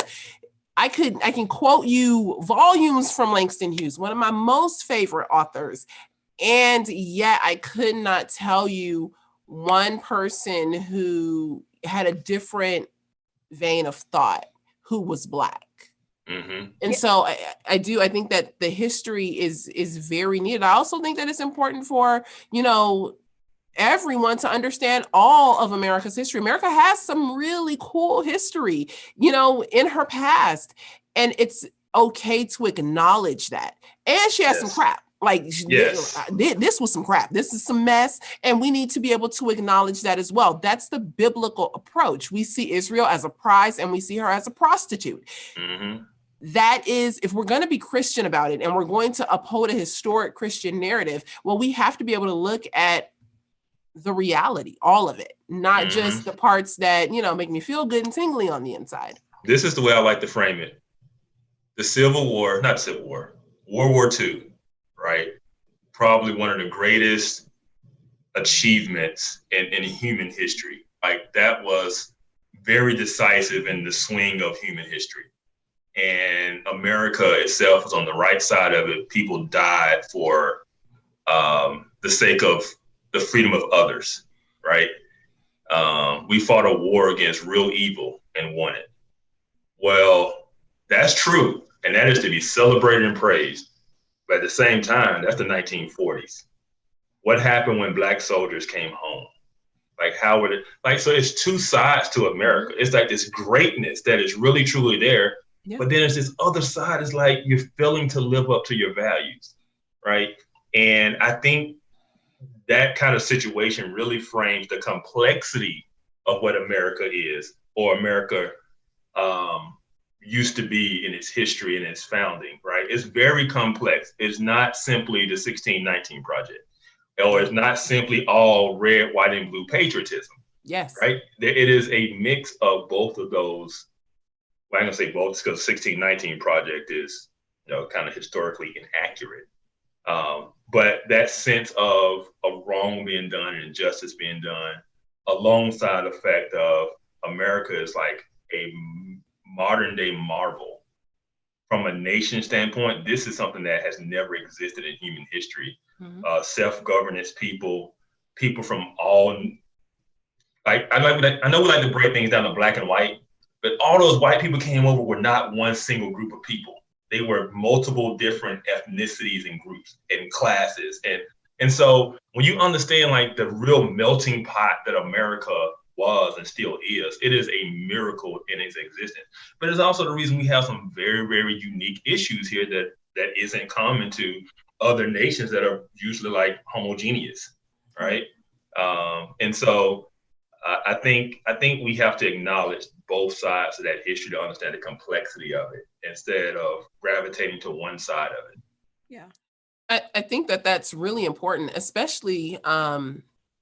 Speaker 1: I can quote you volumes from Langston Hughes, one of my most favorite authors. And yet I could not tell you one person who had a different vein of thought who was Black.
Speaker 3: Mm-hmm.
Speaker 1: And so I think that the history is very needed. I also think that it's important for, everyone to understand all of America's history. America has some really cool history, in her past. And it's okay to acknowledge that. And she has some crap. Like, this was some crap. This is some mess. And we need to be able to acknowledge that as well. That's the biblical approach. We see Israel as a prize and we see her as a prostitute.
Speaker 3: Mm-hmm.
Speaker 1: That is, if we're going to be Christian about it and we're going to uphold a historic Christian narrative, well, we have to be able to look at the reality, all of it, not just the parts that, make me feel good and tingly on the inside.
Speaker 3: This is the way I like to frame it. World War II, right? Probably one of the greatest achievements in human history. Like, that was very decisive in the swing of human history. And America itself was on the right side of it. People died for the sake of the freedom of others, right? We fought a war against real evil and won it. Well, that's true. And that is to be celebrated and praised. But at the same time, that's the 1940s. What happened when Black soldiers came home? Like, how would it, like, so it's two sides to America. It's like this greatness that is really, truly there. Yeah. But then there's this other side, is like, you're failing to live up to your values, right? And I think that kind of situation really frames the complexity of what America is, or America used to be in its history and its founding, right? It's very complex. It's not simply the 1619 Project, or it's not simply all red, white, and blue patriotism.
Speaker 1: Yes.
Speaker 3: Right? It is a mix of both of those. Well, I'm gonna say both because 1619 Project is, kind of historically inaccurate. But that sense of wrong being done and injustice being done, alongside the fact of America is like a modern day marvel. From a nation standpoint, this is something that has never existed in human history. Mm-hmm. Self-governance people from all, like, I know we like to break things down to black and white, but all those white people came over were not one single group of people. They were multiple different ethnicities and groups and classes. And so when you understand, like, the real melting pot that America was and still is, it is a miracle in its existence. But it's also the reason we have some very, very unique issues here that isn't common to other nations that are usually like homogeneous, right? And so I think we have to acknowledge both sides of that history to understand the complexity of it, instead of gravitating to one side of it.
Speaker 1: Yeah, I think that's really important, especially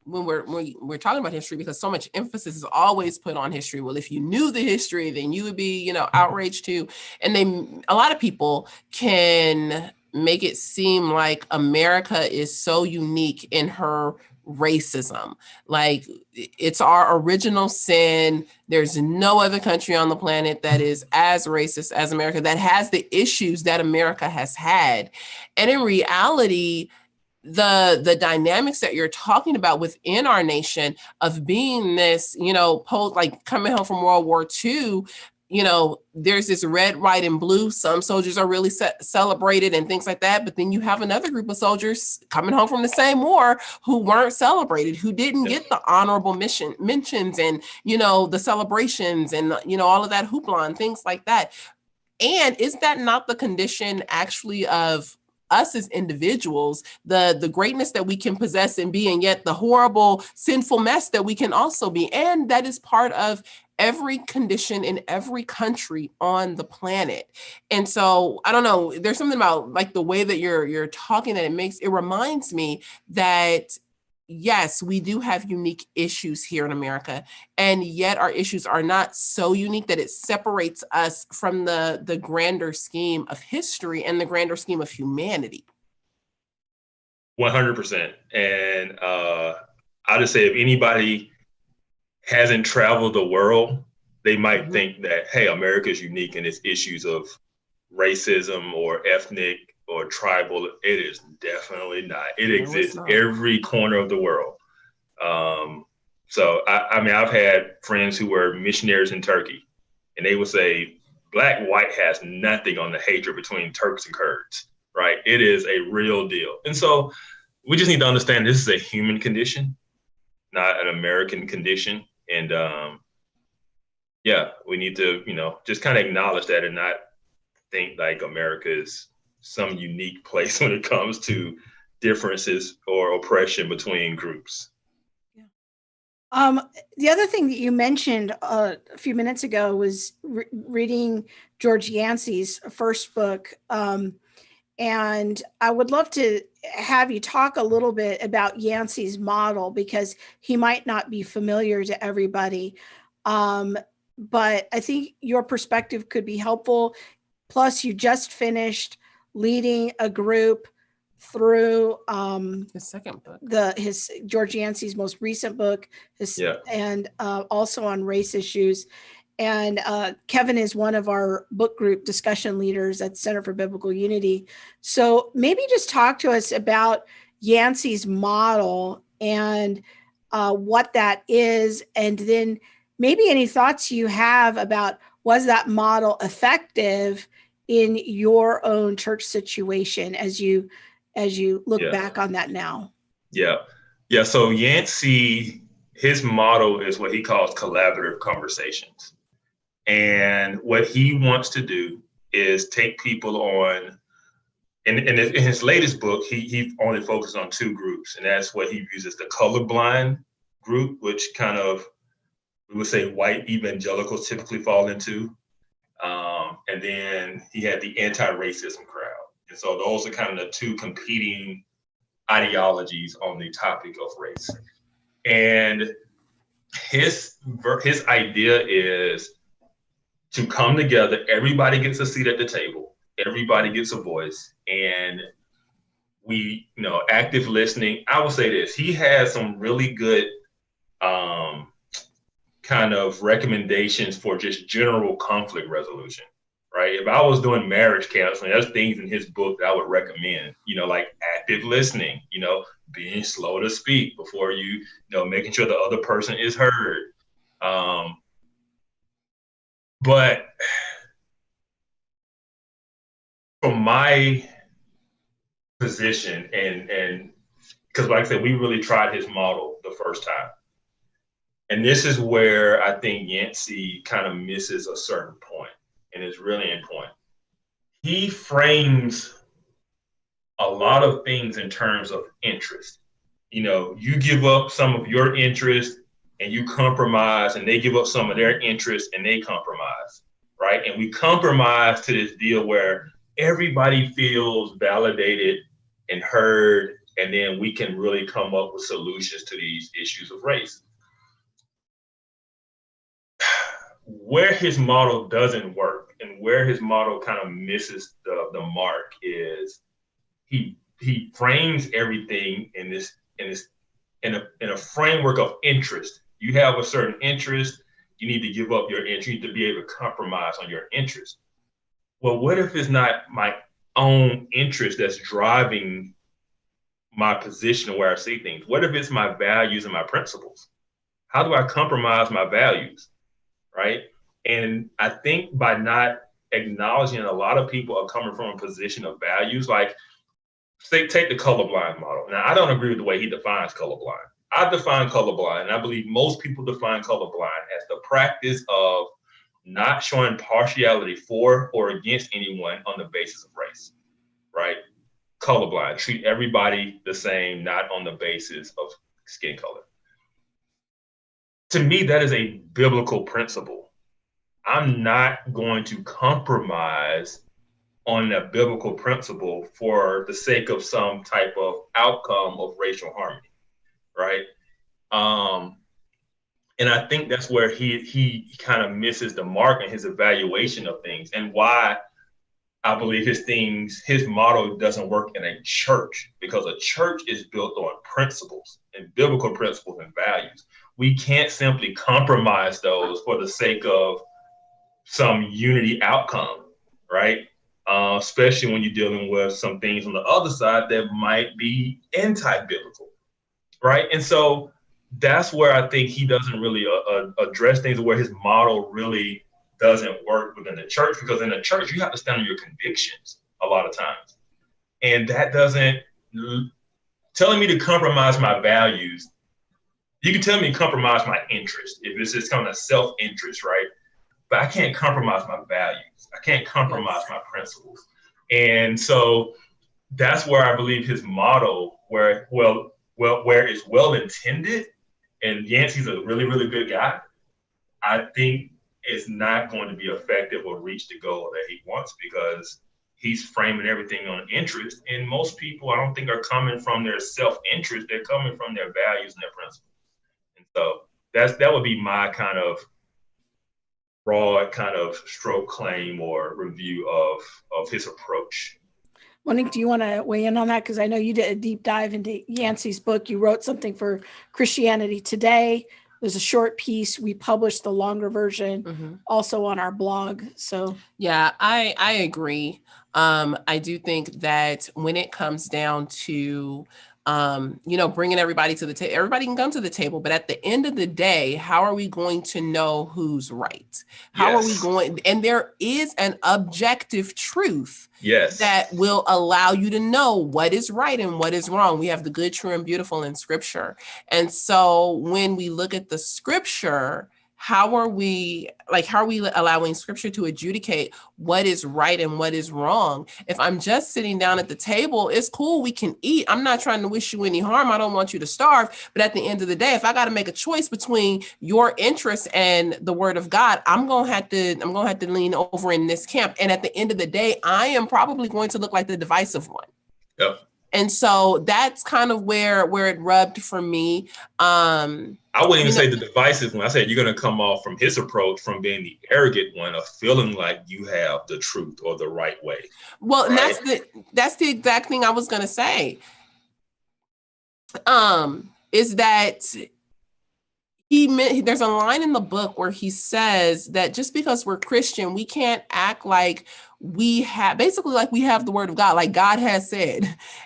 Speaker 1: when we're talking about history, because so much emphasis is always put on history. Well, if you knew the history, then you would be, outraged too. And a lot of people can make it seem like America is so unique in her racism. Like, it's our original sin. There's no other country on the planet that is as racist as America, that has the issues that America has had. And in reality, the dynamics that you're talking about within our nation of being this, like coming home from World War II, there's this red, white, and blue. Some soldiers are really celebrated and things like that. But then you have another group of soldiers coming home from the same war who weren't celebrated, who didn't get the honorable mentions and, the celebrations and, all of that hoopla and things like that. And is that not the condition actually of us as individuals, the greatness that we can possess and be, and yet the horrible, sinful mess that we can also be? And that is part of every condition in every country on the planet. And so I don't know, there's something about like the way that you're talking that it reminds me that yes, we do have unique issues here in America, and yet our issues are not so unique that it separates us from the grander scheme of history and the grander scheme of humanity.
Speaker 3: 100%. And I'll just say, if anybody hasn't traveled the world, they might think that, hey, America is unique in its issues of racism or ethnic or tribal. It is definitely not. It exists every corner of the world. So I mean, I've had friends who were missionaries in Turkey, and they would say black, white has nothing on the hatred between Turks and Kurds, right? It is a real deal. And so we just need to understand this is a human condition, not an American condition. And we need to, just kind of acknowledge that and not think like America is some unique place when it comes to differences or oppression between groups.
Speaker 2: The other thing that you mentioned a few minutes ago was reading George Yancey's first book. And I would love to have you talk a little bit about Yancey's model, because he might not be familiar to everybody. But I think your perspective could be helpful. Plus, you just finished leading a group through
Speaker 1: his second book,
Speaker 2: his George Yancey's most recent book, and also on race issues. And Kevin is one of our book group discussion leaders at Center for Biblical Unity. So maybe just talk to us about Yancey's model and what that is, and then maybe any thoughts you have about, was that model effective in your own church situation as you look back on that now?
Speaker 3: Yeah. So Yancey, his model is what he calls collaborative conversations. And what he wants to do is take people on, in his latest book, he only focused on two groups, and that's what he views as the colorblind group, which kind of, we would say, white evangelicals typically fall into. And then he had the anti-racism crowd. And so those are kind of the two competing ideologies on the topic of race. And his idea is to come together, everybody gets a seat at the table, everybody gets a voice, and we, active listening. I will say this, he has some really good kind of recommendations for just general conflict resolution, right? If I was doing marriage counseling, there's things in his book that I would recommend, like active listening, being slow to speak before you, making sure the other person is heard. But from my position, and because like I said, we really tried his model the first time. And this is where I think Yancey kind of misses a certain point, and it's really important. He frames a lot of things in terms of interest. You give up some of your interest and you compromise, and they give up some of their interest and they compromise, right? And we compromise to this deal where everybody feels validated and heard, and then we can really come up with solutions to these issues of race. Where his model doesn't work and where his model kind of misses the mark is he frames everything in a framework of interest. You have a certain interest, you need to give up your interest, you need to be able to compromise on your interest. Well, what if it's not my own interest that's driving my position and where I see things? What if it's my values and my principles? How do I compromise my values? Right? And I think by not acknowledging a lot of people are coming from a position of values, like take the colorblind model. Now, I don't agree with the way he defines colorblind. I define colorblind, and I believe most people define colorblind as the practice of not showing partiality for or against anyone on the basis of race, right? Colorblind, treat everybody the same, not on the basis of skin color. To me, that is a biblical principle. I'm not going to compromise on a biblical principle for the sake of some type of outcome of racial harmony, right? And I think that's where he kind of misses the mark in his evaluation of things, and why I believe his model doesn't work in a church, because a church is built on principles and biblical principles and values. We can't simply compromise those for the sake of some unity outcome, right? Especially when you're dealing with some things on the other side that might be anti-biblical, right? And so that's where I think he doesn't really address things, where his model really doesn't work within the church, because in the church, you have to stand on your convictions a lot of times. And that doesn't, telling me to compromise my values, you can tell me to compromise my interest if it's just kind of self-interest, right? But I can't compromise my values. I can't compromise my principles. And so that's where I believe his model, where it's well intended, and Yancey's a really, really good guy, I think it's not going to be effective or reach the goal that he wants, because he's framing everything on interest. And most people, I don't think, are coming from their self-interest. They're coming from their values and their principles. And so that would be my kind of broad kind of stroke claim or review of his approach.
Speaker 2: Monique, do you want to weigh in on that? Because I know you did a deep dive into Yancey's book. You wrote something for Christianity Today. There's a short piece. We published the longer version also on our blog. So
Speaker 1: yeah, I agree. I do think that when it comes down to bringing everybody to the table, everybody can come to the table, but at the end of the day, how are we going to know who's right? How are we going? And there is an objective truth that will allow you to know what is right and what is wrong. We have the good, true, and beautiful in scripture. And so when we look at the scripture, how are we allowing scripture to adjudicate what is right and what is wrong? If I'm just sitting down at the table, it's cool, we can eat. I'm not trying to wish you any harm. I don't want you to starve. But at the end of the day, if I got to make a choice between your interests and the word of God, I'm going to have to lean over in this camp. And at the end of the day, I am probably going to look like the divisive one.
Speaker 3: Yep.
Speaker 1: And so that's kind of where it rubbed for me.
Speaker 3: I wouldn't even say the divisive one. I said you're going to come off from his approach from being the arrogant one of feeling like you have the truth or the right way.
Speaker 1: Well, right? And that's the exact thing I was going to say. Is that there's a line in the book where he says that just because we're Christian, we can't act like we have the word of God, like God has said.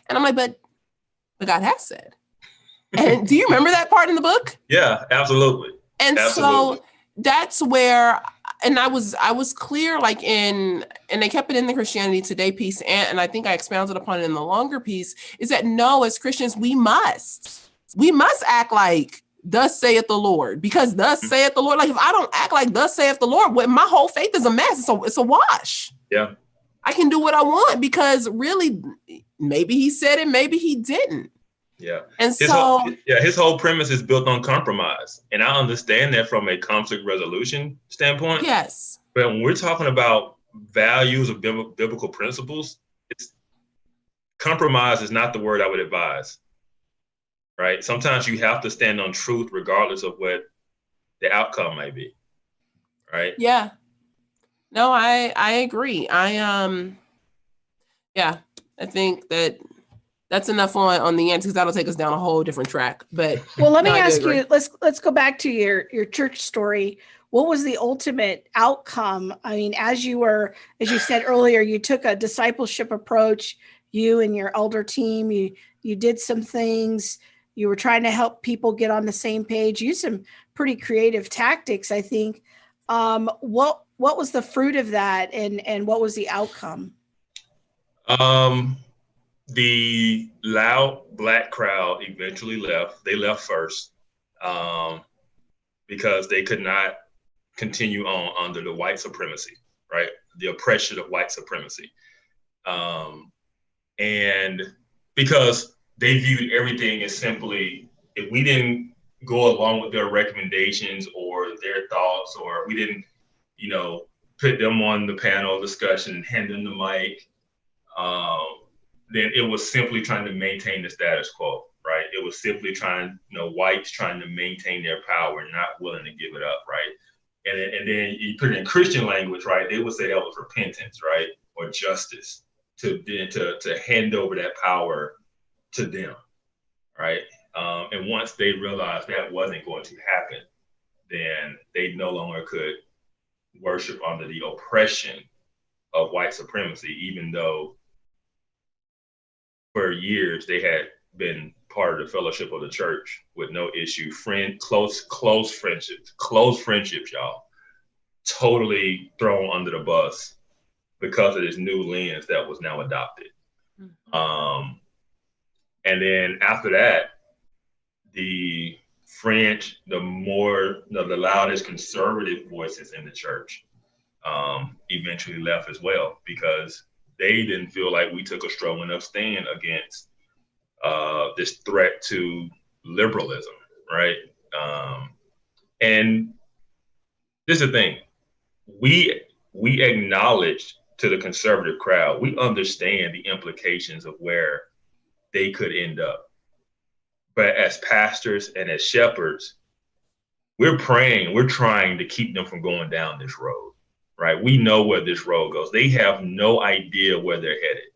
Speaker 1: And I'm like, but God has said. And do you remember that part in the book?
Speaker 3: Yeah, absolutely.
Speaker 1: And so that's where, and I was clear, like and they kept it in the Christianity Today piece, and I think I expounded upon it in the longer piece, is that no, as Christians, we must act like thus saith the Lord, because thus saith the Lord. Like if I don't act like thus saith the Lord, my whole faith is a mess. So it's a wash.
Speaker 3: Yeah.
Speaker 1: I can do what I want because really, maybe he said it, maybe he didn't.
Speaker 3: Yeah.
Speaker 1: And
Speaker 3: his whole premise is built on compromise. And I understand that from a conflict resolution standpoint.
Speaker 1: Yes.
Speaker 3: But when we're talking about values of biblical principles, compromise is not the word I would advise. Right? Sometimes you have to stand on truth regardless of what the outcome may be. Right?
Speaker 1: Yeah. No, I agree. I think that's enough on the answer, because that'll take us down a whole different track. But
Speaker 2: let me ask you, let's go back to your church story. What was the ultimate outcome? I mean, as you said earlier, you took a discipleship approach, you and your elder team, you did some things, you were trying to help people get on the same page, use some pretty creative tactics, I think. What was the fruit of that, and what was the outcome?
Speaker 3: The loud Black crowd eventually left. They left first because they could not continue on under the white supremacy, right? The oppression of white supremacy. And because they viewed everything as simply, if we didn't go along with their recommendations or their thoughts, or we didn't, put them on the panel discussion and hand them the mic, then it was simply trying to maintain the status quo, right? It was simply whites trying to maintain their power, not willing to give it up, right? And then you put it in Christian language, right? They would say that was repentance, right? Or justice, to hand over that power to them, right? And once they realized that wasn't going to happen, then they no longer could worship under the oppression of white supremacy, even though for years they had been part of the fellowship of the church with no issue, close friendships, y'all, totally thrown under the bus because of this new lens that was now adopted. And then after that, the French, the loudest conservative voices in the church eventually left as well, because they didn't feel like we took a strong enough stand against this threat to liberalism, right? And this is the thing, we acknowledge to the conservative crowd, we understand the implications of where they could end up. But as pastors and as shepherds, we're praying, we're trying to keep them from going down this road, right? We know where this road goes. They have no idea where they're headed.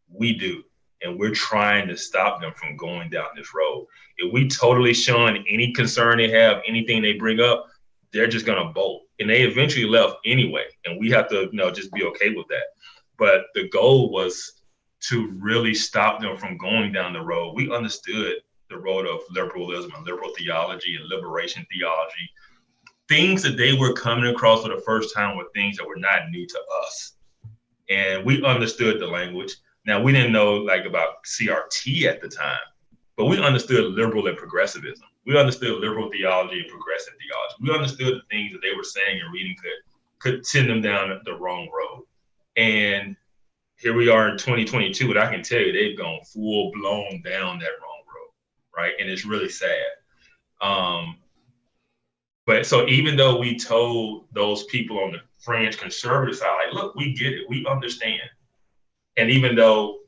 Speaker 3: We do. And we're trying to stop them from going down this road. If we totally shun any concern they have, anything they bring up, they're just going to bolt. And they eventually left anyway. And we have to, just be okay with that. But the goal was to really stop them from going down the road. We understood the road of liberalism and liberal theology and liberation theology. Things that they were coming across for the first time were things that were not new to us. And we understood the language. Now, we didn't know about CRT at the time, but we understood liberal and progressivism. We understood liberal theology and progressive theology. We understood the things that they were saying and reading could send them down the wrong road. And here we are in 2022, and I can tell you they've gone full blown down that wrong road, right? And it's really sad. But so even though we told those people on the French conservative side, look, we get it, we understand. And even though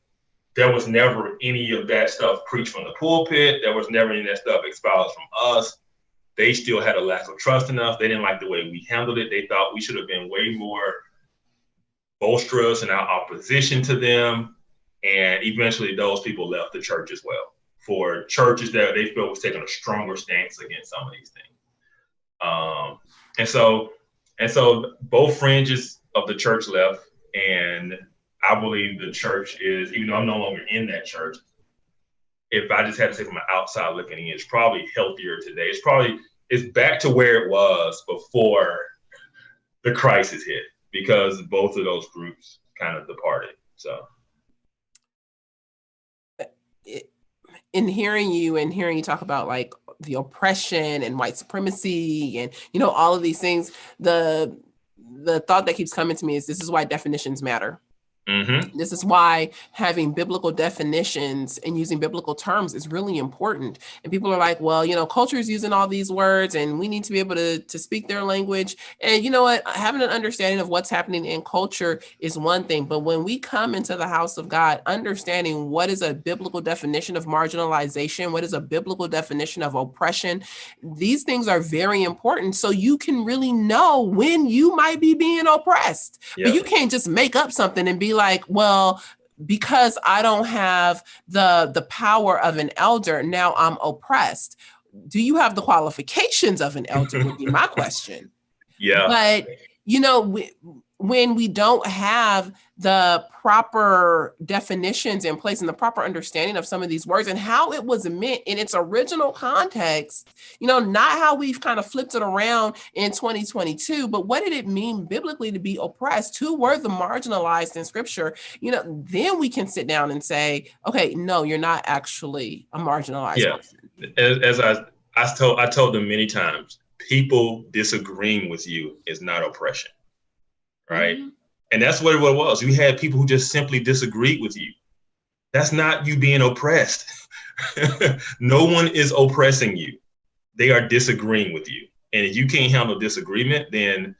Speaker 3: there was never any of that stuff preached from the pulpit, there was never any of that stuff espoused from us, they still had a lack of trust in us. They didn't like the way we handled it. They thought we should have been way more boisterous in our opposition to them. And eventually those people left the church as well, for churches that they felt was taking a stronger stance against some of these things. And so both fringes of the church left, and I believe the church is, even though I'm no longer in that church, if I just had to say from an outside looking in, it's probably healthier today. It's back to where it was before the crisis hit, because both of those groups kind of departed. So
Speaker 1: in hearing you talk about the oppression and white supremacy and, all of these things, the thought that keeps coming to me is this is why definitions matter. Mm-hmm. This is why having biblical definitions and using biblical terms is really important. And people are like, well, culture is using all these words and we need to be able to speak their language. And you know what? Having an understanding of what's happening in culture is one thing. But when we come into the house of God, understanding what is a biblical definition of marginalization, what is a biblical definition of oppression, these things are very important. So you can really know when you might be being oppressed. Yep. But you can't just make up something and be like, well, because I don't have the power of an elder, now I'm oppressed. Do you have the qualifications of an elder would be my question.
Speaker 3: Yeah.
Speaker 1: But, when we don't have the proper definitions in place and the proper understanding of some of these words and how it was meant in its original context, not how we've kind of flipped it around in 2022, but what did it mean biblically to be oppressed? Who were the marginalized in scripture? Then we can sit down and say, okay, no, you're not actually a marginalized person.
Speaker 3: As I told them many times, people disagreeing with you is not oppression. Right. Mm-hmm. And that's what it was. You had people who just simply disagreed with you. That's not you being oppressed. No one is oppressing you. They are disagreeing with you. And if you can't handle disagreement, then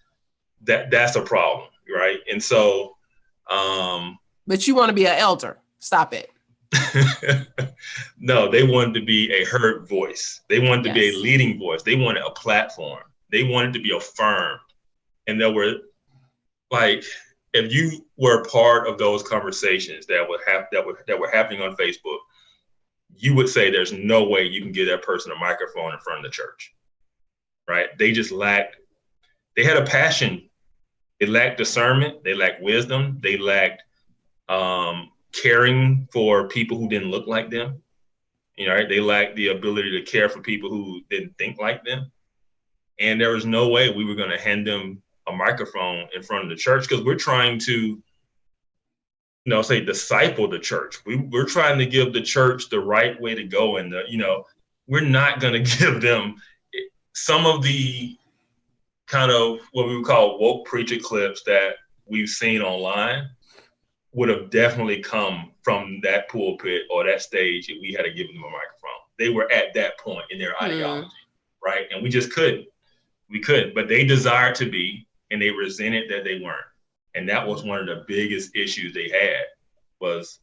Speaker 3: that's a problem. Right. And so.
Speaker 1: But you want to be an elder. Stop it.
Speaker 3: No, they wanted to be a heard voice. They wanted to be a leading voice. They wanted a platform. They wanted to be affirmed. And there were, if you were part of those conversations that were happening on Facebook, you would say there's no way you can give that person a microphone in front of the church, right? They had a passion. They lacked discernment. They lacked wisdom. They lacked caring for people who didn't look like them. Right? They lacked the ability to care for people who didn't think like them. And there was no way we were going to hand them a microphone in front of the church because we're trying to, say disciple the church. We're trying to give the church the right way to go, and we're not going to give them some of the kind of what we would call woke preacher clips that we've seen online would have definitely come from that pulpit or that stage if we had to give them a microphone. They were at that point in their ideology, right? And we just couldn't. We couldn't, but they desired to be, and they resented that they weren't. And that was one of the biggest issues they had, was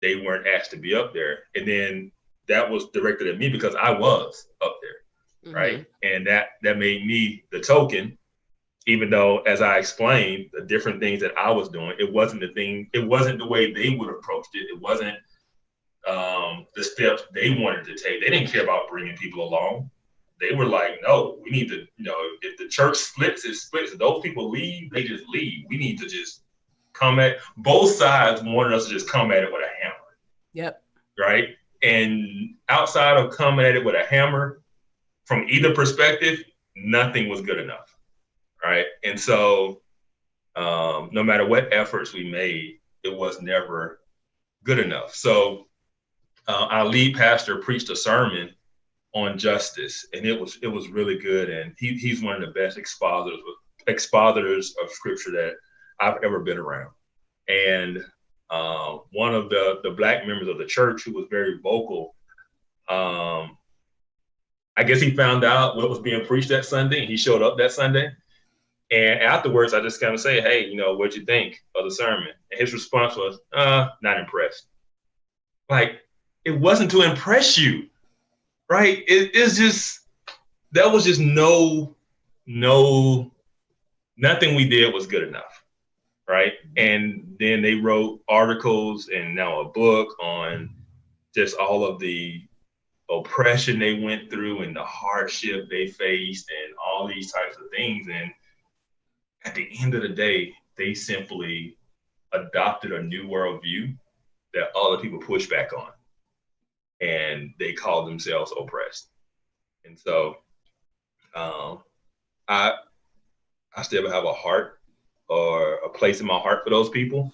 Speaker 3: they weren't asked to be up there. And then that was directed at me because I was up there, right? And that made me the token, even though, as I explained, the different things that I was doing, it wasn't the way they would have approached it. It wasn't the steps they wanted to take. They didn't care about bringing people along. They were like, no, we need to, if the church splits, it splits. If those people leave, they just leave. We need to just come at, both sides wanted us to just come at it with a hammer.
Speaker 1: Yep.
Speaker 3: Right? And outside of coming at it with a hammer, from either perspective, nothing was good enough. Right? And so no matter what efforts we made, it was never good enough. So our lead pastor preached a sermon on justice, and it was really good. And he's one of the best expositors of scripture that I've ever been around. And one of the black members of the church who was very vocal, I guess he found out what was being preached that Sunday, and he showed up that Sunday. And afterwards, I just kind of say, hey, what'd you think of the sermon? And his response was, not impressed. Like, it wasn't to impress you. Right. It's just, that was just nothing we did was good enough. Right. And then they wrote articles and now a book on just all of the oppression they went through and the hardship they faced and all these types of things. And at the end of the day, they simply adopted a new worldview that other people pushed back on. And they call themselves oppressed. And so I still have a heart or a place in my heart for those people.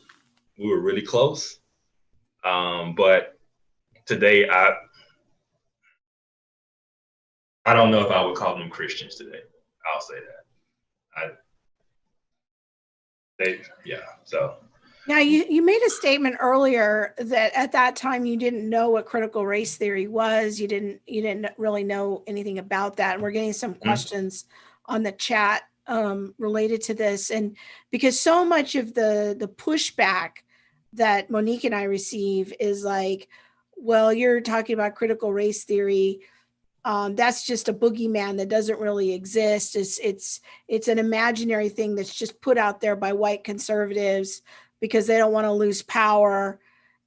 Speaker 3: We were really close. But today, I don't know if I would call them Christians today. I'll say that. So.
Speaker 2: Now, you made a statement earlier that at that time you didn't know what critical race theory was. You didn't really know anything about that. And we're getting some questions on the chat related to this. And because so much of the pushback that Monique and I receive is like, well, you're talking about critical race theory. That's just a boogeyman that doesn't really exist. It's an imaginary thing that's just put out there by white conservatives because they don't want to lose power.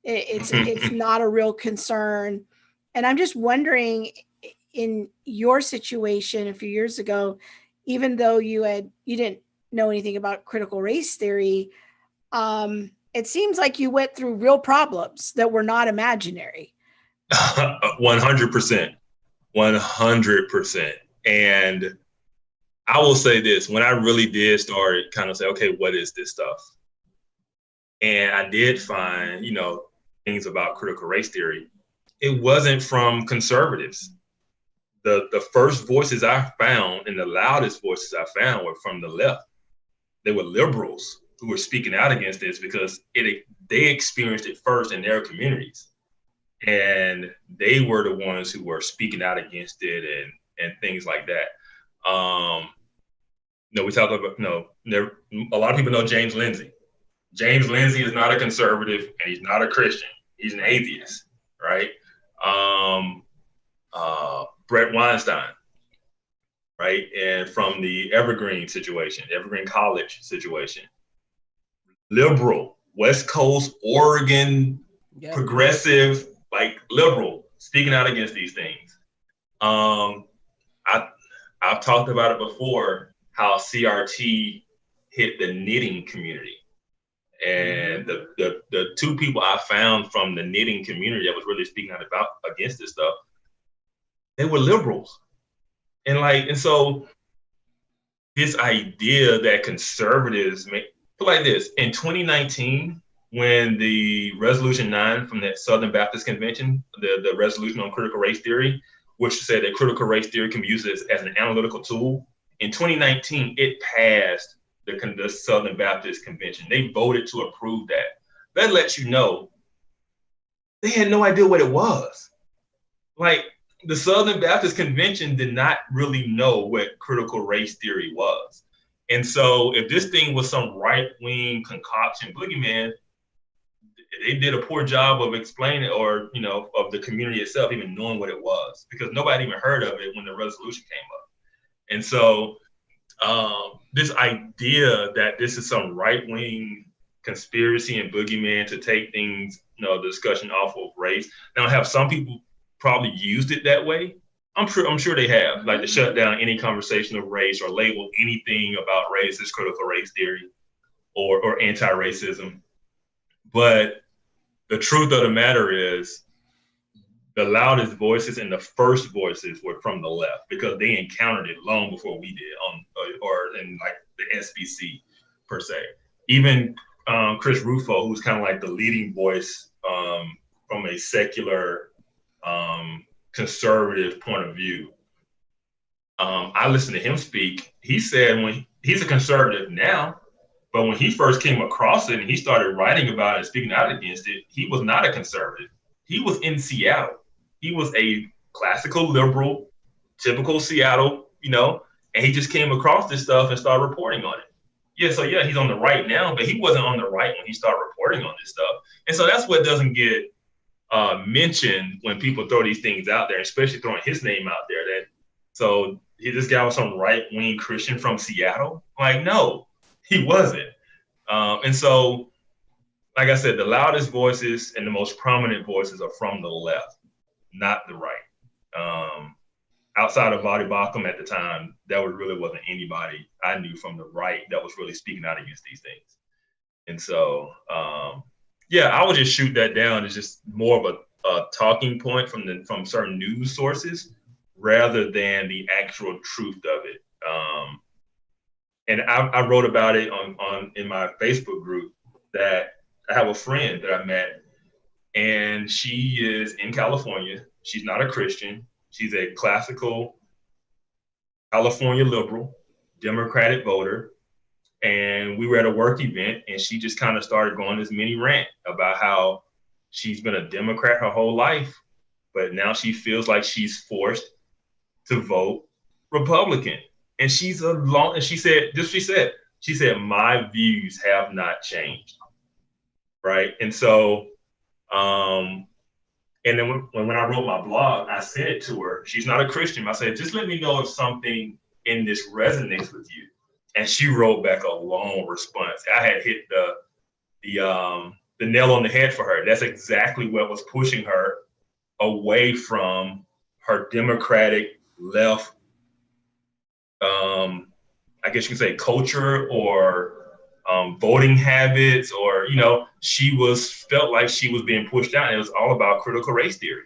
Speaker 2: It's not a real concern. And I'm just wondering, in your situation a few years ago, even though you didn't know anything about critical race theory, it seems like you went through real problems that were not imaginary.
Speaker 3: 100%. 100%. And I will say this, when I really did start kind of say, okay, what is this stuff? And I did find, things about critical race theory. It wasn't from conservatives. The first voices I found and the loudest voices I found were from the left. They were liberals who were speaking out against this because they experienced it first in their communities. And they were the ones who were speaking out against it and things like that. We talk about, a lot of people know James Lindsay. James Lindsay is not a conservative and he's not a Christian. He's an atheist, right? Brett Weinstein, right? And from the Evergreen College situation, liberal, West Coast, Oregon, progressive, like liberal, speaking out against these things. I've talked about it before, how CRT hit the knitting community. And the two people I found from the knitting community that was really speaking out about against this stuff, they were liberals. And so this idea that conservatives make, put like this, in 2019, when the Resolution 9 from that Southern Baptist Convention, the resolution on critical race theory, which said that critical race theory can be used as an analytical tool, in 2019, it passed the Southern Baptist Convention. They voted to approve that. That lets you know they had no idea what it was. Like, the Southern Baptist Convention did not really know what critical race theory was. And so if this thing was some right-wing concoction boogeyman, they did a poor job of explaining, or, you know, of the community itself even knowing what it was, because nobody even heard of it when the resolution came up. And so this idea that this is some right-wing conspiracy and boogeyman to take things, you know, the discussion off of race. Now, have some people probably used it that way? I'm sure they have, like to shut down any conversation of race or label anything about race as critical race theory or anti-racism. But the truth of the matter is, the loudest voices and the first voices were from the left, because they encountered it long before we did, or in like the SBC per se. Even Chris Rufo, who's kind of like the leading voice from a secular conservative point of view. I listened to him speak. He said when he's a conservative now, but when he first came across it and he started writing about it, speaking out against it, he was not a conservative. He was in Seattle. He was a classical liberal, typical Seattle, you know, and he just came across this stuff and started reporting on it. Yeah, so yeah, he's on the right now, but he wasn't on the right when he started reporting on this stuff. And so that's what doesn't get mentioned when people throw these things out there, especially throwing his name out there. That so this guy was some right-wing Christian from Seattle. Like, no, he wasn't. And so, like I said, the loudest voices and the most prominent voices are from the left, not the right. Outside of Vadi Bakum at the time, there really wasn't anybody I knew from the right that was really speaking out against these things. And so, yeah, I would just shoot that down as just more of a talking point from certain news sources rather than the actual truth of it. And I wrote about it in my Facebook group, that I have a friend that I met, and she is in California. She's not a Christian. She's a classical California liberal, Democratic voter. And we were at a work event, and she just kind of started going this mini rant about how she's been a Democrat her whole life, but now she feels like she's forced to vote Republican. And she said, my views have not changed. Right. And so, and then when I wrote my blog, I said it to her. She's not a Christian. I said, just let me know if something in this resonates with you. And she wrote back a long response. I had hit the nail on the head for her. That's exactly what was pushing her away from her Democratic left, I guess you could say, culture or voting habits, or, you know, she felt like she was being pushed out. And it was all about critical race theory.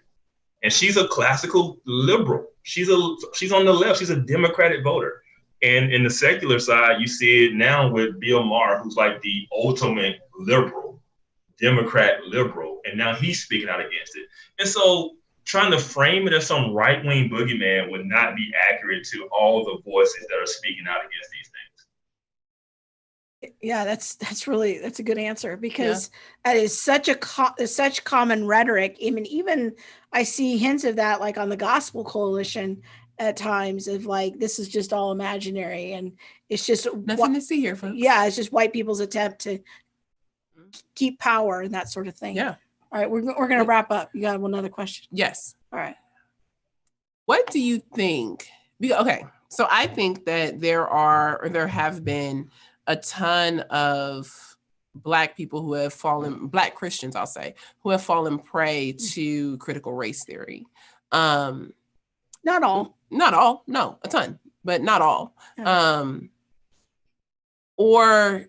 Speaker 3: And she's a classical liberal. She's on the left. She's a Democratic voter. And in the secular side, you see it now with Bill Maher, who's like the ultimate liberal, Democrat liberal. And now he's speaking out against it. And so trying to frame it as some right-wing boogeyman would not be accurate to all the voices that are speaking out against these things.
Speaker 2: Yeah, that's a good answer, because that is such common rhetoric. Even I see hints of that, like on the Gospel Coalition at times, of like, this is just all imaginary, and it's just
Speaker 1: nothing to see here, folks.
Speaker 2: Yeah, it's just white people's attempt to keep power and that sort of thing.
Speaker 1: Yeah.
Speaker 2: All right, we're going to wrap up. You got another question?
Speaker 1: Yes.
Speaker 2: All right.
Speaker 1: What do you think? Okay, so I think that there have been a ton of Black people who have Black Christians, I'll say, who have fallen prey to critical race theory.
Speaker 2: Not all,
Speaker 1: no, a ton, but not all. Or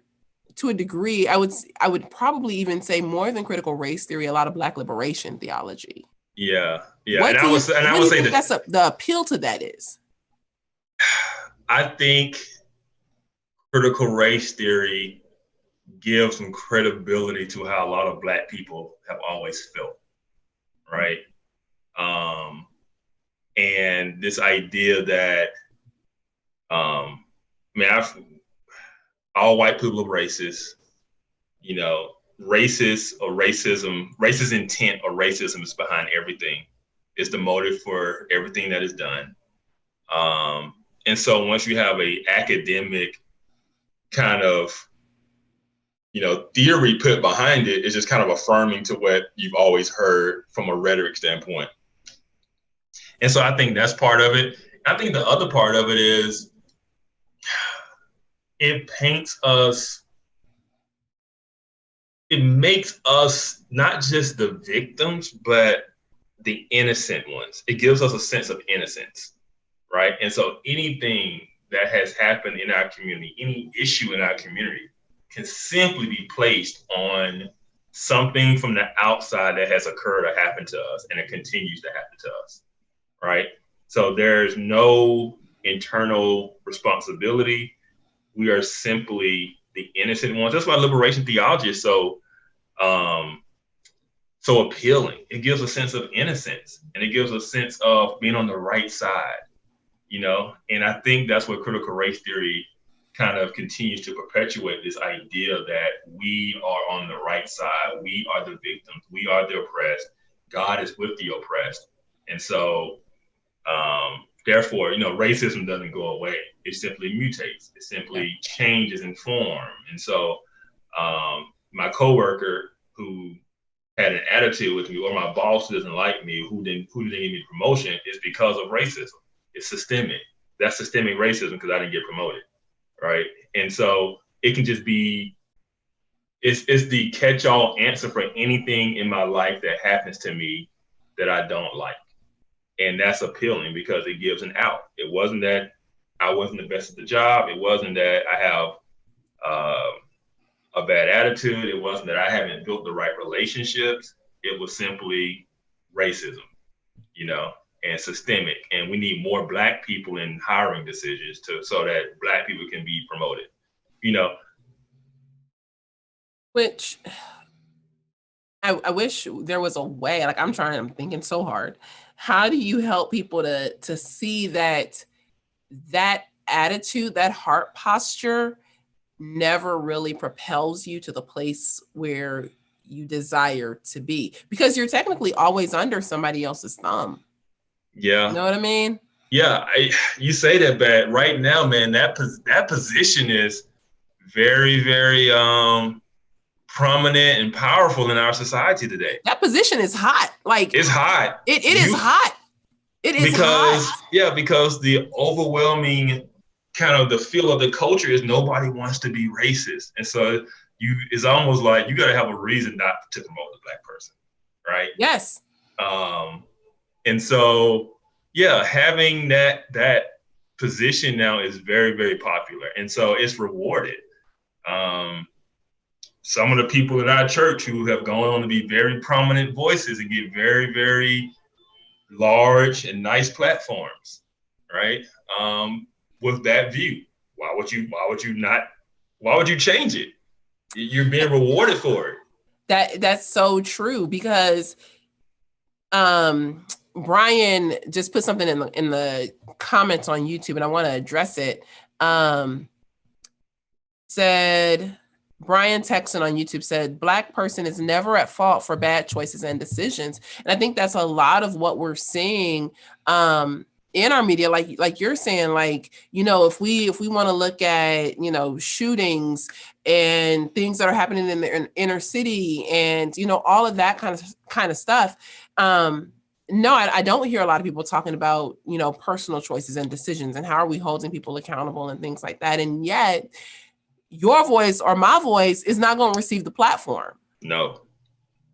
Speaker 1: to a degree, I would probably even say more than critical race theory, a lot of Black liberation theology.
Speaker 3: Yeah.
Speaker 1: What do you think the appeal to that is?
Speaker 3: I think critical race theory gives some credibility to how a lot of Black people have always felt, right? And this idea that, all white people are racist, you know, racist or racism, racist intent or racism is behind everything. It's the motive for everything that is done. And so once you have a academic kind of, you know, theory put behind it, it's just kind of affirming to what you've always heard from a rhetoric standpoint. And so I think that's part of it. I think the other part of it is it paints us, it makes us not just the victims, but the innocent ones. It gives us a sense of innocence, right? And so anything that has happened in our community, any issue in our community, can simply be placed on something from the outside that has occurred or happened to us, and it continues to happen to us, right? So there's no internal responsibility. We are simply the innocent ones. That's why liberation theology is so appealing. It gives a sense of innocence, and it gives a sense of being on the right side, you know? And I think that's what critical race theory kind of continues to perpetuate, this idea that we are on the right side. We are the victims. We are the oppressed. God is with the oppressed. And so, therefore, you know, racism doesn't go away. It simply mutates. It simply changes in form. And so my coworker who had an attitude with me, or my boss who doesn't like me, who didn't give me promotion, is because of racism. It's systemic. That's systemic racism because I didn't get promoted, right? And so it can just be, it's the catch-all answer for anything in my life that happens to me that I don't like. And that's appealing because it gives an out. It wasn't that I wasn't the best at the job. It wasn't that I have a bad attitude. It wasn't that I haven't built the right relationships. It was simply racism, you know, and systemic. And we need more Black people in hiring decisions so that Black people can be promoted, you know.
Speaker 1: Which I wish there was a way, like I'm thinking so hard. How do you help people to see that attitude, that heart posture never really propels you to the place where you desire to be? Because you're technically always under somebody else's thumb.
Speaker 3: Yeah.
Speaker 1: You know what I mean?
Speaker 3: Yeah, you say that, but right now, man, that position is very, very prominent and powerful in our society today.
Speaker 1: That position is hot. Like,
Speaker 3: it's hot.
Speaker 1: It is hot. It is hot.
Speaker 3: Yeah, because the overwhelming kind of the feel of the culture is nobody wants to be racist. And so it's almost like you got to have a reason not to promote the Black person, right?
Speaker 1: Yes.
Speaker 3: And so, yeah, having that position now is very, very popular. And so it's rewarded. Some of the people in our church who have gone on to be very prominent voices and get very, very large and nice platforms, right? With that view, why would you change it? You're being rewarded for it.
Speaker 1: That's so true, because Brian just put something in the comments on YouTube, and I want to address it. Said Brian Texan on YouTube said, Black person is never at fault for bad choices and decisions. And I think that's a lot of what we're seeing in our media, like you're saying, like, you know, if we want to look at, you know, shootings and things that are happening in the inner city and, you know, all of that kind of stuff. No, I don't hear a lot of people talking about, you know, personal choices and decisions and how are we holding people accountable and things like that. And yet your voice or my voice is not going to receive the platform.
Speaker 3: No.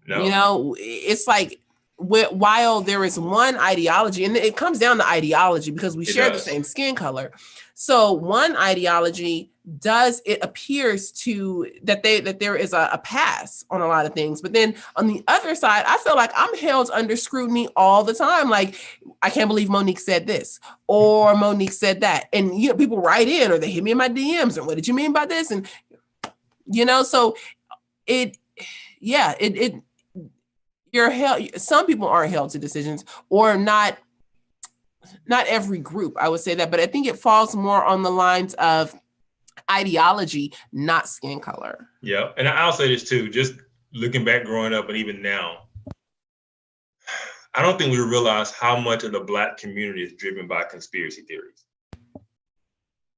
Speaker 1: You know, it's like, while there is one ideology, and it comes down to ideology because we share the same skin color. So one ideology it appears to that there is a pass on a lot of things. But then on the other side, I feel like I'm held under scrutiny all the time. Like, I can't believe Monique said this or Monique said that. And, people write in or they hit me in my DMs and what did you mean by this? And, so you're held. Some people aren't held to decisions, or not every group, I would say that, but I think it falls more on the lines of ideology, not skin color.
Speaker 3: Yeah. And I'll say this too, just looking back growing up and even now, I don't think we realize how much of the Black community is driven by conspiracy theories.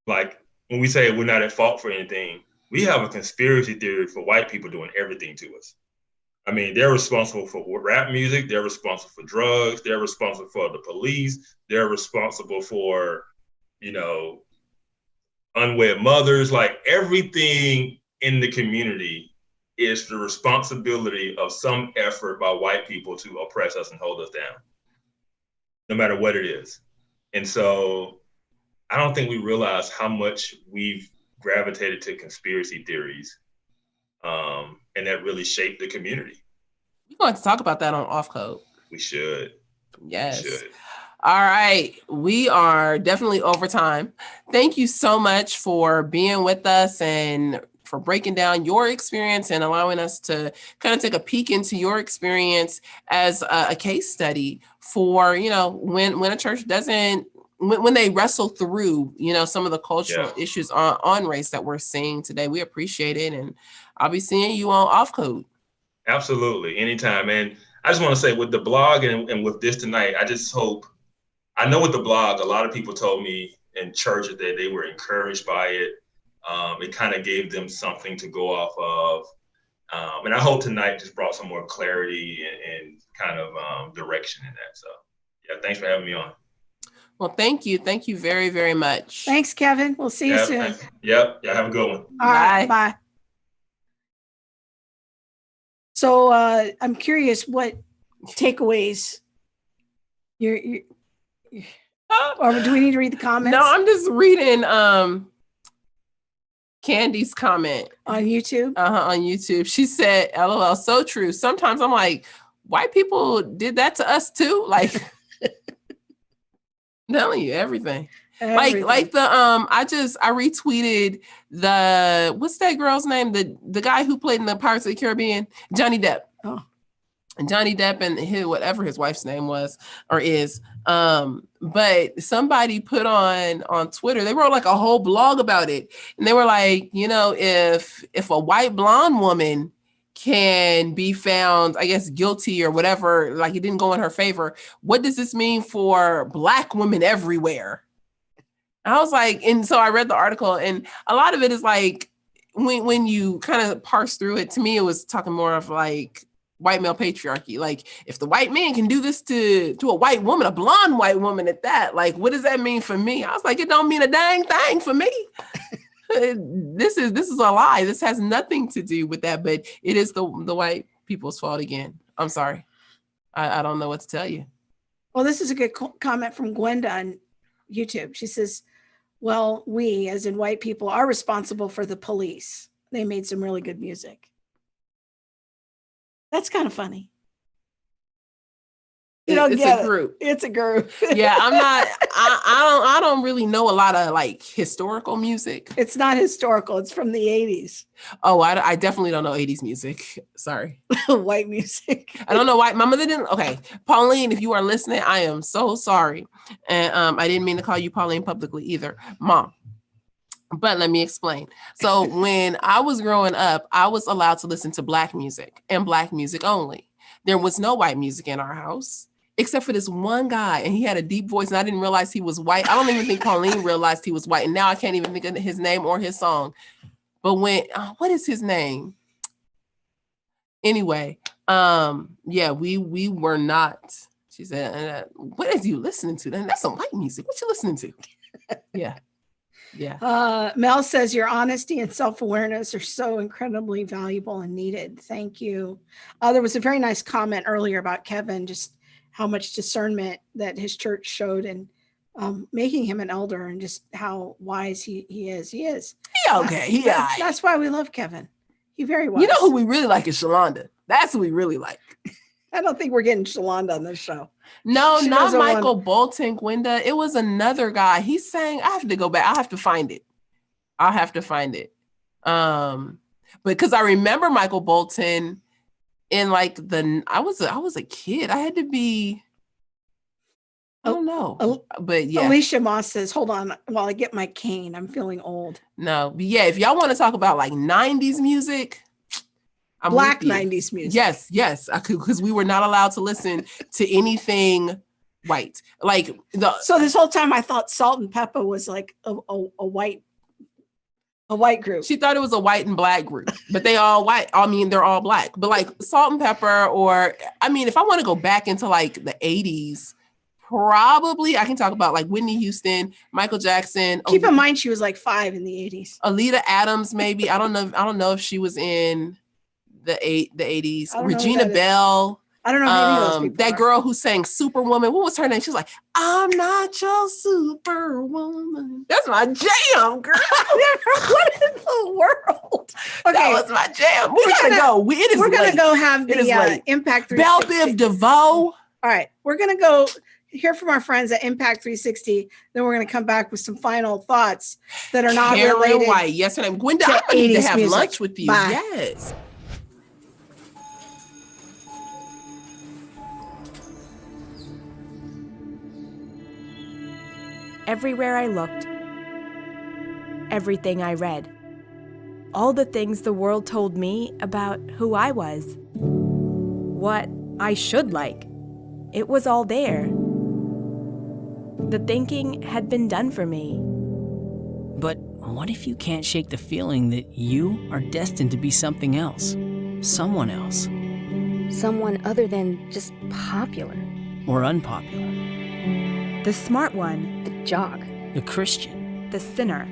Speaker 3: Like, when we say we're not at fault for anything, we have a conspiracy theory for white people doing everything to us. I mean, they're responsible for rap music, they're responsible for drugs, they're responsible for the police, they're responsible for, unwed mothers. Like, everything in the community is the responsibility of some effort by white people to oppress us and hold us down, no matter what it is. And so I don't think we realize how much we've gravitated to conspiracy theories, and that really shaped the community.
Speaker 1: We're going to talk about that on Off Code.
Speaker 3: We should.
Speaker 1: Yes. We should. All right. We are definitely over time. Thank you so much for being with us and for breaking down your experience and allowing us to kind of take a peek into your experience as a case study for, when a church doesn't, when they wrestle through, some of the cultural issues on race that we're seeing today. We appreciate it. And I'll be seeing you on Off Code.
Speaker 3: Absolutely. Anytime. And I just want to say, with the blog and with this tonight, I just hope, I know with the blog, a lot of people told me in church that they were encouraged by it. It kind of gave them something to go off of. And I hope tonight just brought some more clarity and kind of direction in that. So thanks for having me on.
Speaker 1: Well, thank you. Thank you very, very much.
Speaker 2: Thanks, Kevin. We'll see you soon.
Speaker 3: Yep. Yeah, have a good one.
Speaker 2: All right. Bye. So I'm curious what takeaways or do we need to read the comments?
Speaker 1: No, I'm just reading Candy's comment
Speaker 2: on YouTube.
Speaker 1: On YouTube. She said, LOL, so true. Sometimes I'm like, white people did that to us too. Like, telling you everything. Like the I retweeted the, what's that girl's name? The guy who played in the Pirates of the Caribbean, Johnny Depp.
Speaker 2: Oh.
Speaker 1: And Johnny Depp and whatever his wife's name was or is. But somebody put on Twitter, they wrote like a whole blog about it. And they were like, if a white blonde woman can be found, I guess, guilty or whatever, like it didn't go in her favor, what does this mean for Black women everywhere? I was like, and so I read the article, and a lot of it is like, when you kind of parse through it, to me, it was talking more of like white male patriarchy. Like, if the white man can do this to a white woman, a blonde white woman at that, like, what does that mean for me? I was like, it don't mean a dang thing for me. This is a lie. This has nothing to do with that, but it is the white people's fault again. I'm sorry. I don't know what to tell you.
Speaker 2: Well, this is a good comment from Gwenda on YouTube. She says, well, we, as in white people, are responsible for the police. They made some really good music. That's kind of funny.
Speaker 1: It's a group.
Speaker 2: It's a group.
Speaker 1: Yeah, I'm not. I don't really know a lot of like historical music.
Speaker 2: It's not historical. It's from the 80s.
Speaker 1: Oh, I definitely don't know 80s music. Sorry.
Speaker 2: White music.
Speaker 1: I don't know why my mother didn't. Okay, Pauline, if you are listening, I am so sorry, and I didn't mean to call you Pauline publicly either, Mom. But let me explain. So when I was growing up, I was allowed to listen to Black music and Black music only. There was no white music in our house, except for this one guy, and he had a deep voice, and I didn't realize he was white. I don't even think Pauline realized he was white, and now I can't even think of his name or his song. But what is his name? Anyway, we were not. She said, "What is you listening to? That's some white music. What you listening to?" Yeah.
Speaker 2: Mel says your honesty and self-awareness are so incredibly valuable and needed. Thank you. There was a very nice comment earlier about Kevin, just how much discernment that his church showed in making him an elder, and just how wise he is. He
Speaker 1: okay. He all right.
Speaker 2: That's why we love Kevin. He very well.
Speaker 1: You know who we really like is Shalonda. That's who we really like.
Speaker 2: I don't think we're getting Shalonda on this show.
Speaker 1: No, not Michael Bolton, Gwenda. It was another guy. He sang, I have to go back. I have to find it. Because I remember Michael Bolton in like I was a kid. I had to be, I don't know. But yeah.
Speaker 2: Alicia Moss says, hold on while I get my cane. I'm feeling old.
Speaker 1: No, but yeah, if y'all want to talk about like 90s music,
Speaker 2: Black 90s music.
Speaker 1: Yes, I could, because we were not allowed to listen to anything white.
Speaker 2: So this whole time I thought Salt and Pepper was like a white group.
Speaker 1: She thought it was a white and black group, but they all white. I mean, they're all black. But like Salt and Pepper, or I mean, if I want to go back into like the 80s, probably I can talk about like Whitney Houston, Michael Jackson.
Speaker 2: Keep in mind she was like 5 in the 80s.
Speaker 1: Alita Adams, maybe. I don't know if she was in the 80s. Regina Bell.
Speaker 2: I don't know who any of those people
Speaker 1: that
Speaker 2: are.
Speaker 1: girl who sang Superwoman. What was her name? She was like, I'm not your Superwoman. That's my jam, girl.
Speaker 2: What in the world? Okay.
Speaker 1: That was my jam. We gotta go. We're
Speaker 2: gonna go have the Impact 360.
Speaker 1: Belle Biv DeVoe.
Speaker 2: All right, we're gonna go hear from our friends at Impact 360. Then we're gonna come back with some final thoughts that are not related.
Speaker 1: White. Yes, her name. Gwenda, I need to have lunch with you.
Speaker 2: Bye.
Speaker 1: Yes.
Speaker 5: Everywhere I looked, everything I read, all the things the world told me about who I was, what I should like, it was all there. The thinking had been done for me.
Speaker 6: But what if you can't shake the feeling that you are destined to be something else? Someone else.
Speaker 7: Someone other than just popular.
Speaker 6: Or unpopular.
Speaker 5: The smart one.
Speaker 7: The jock.
Speaker 6: The Christian.
Speaker 5: The sinner.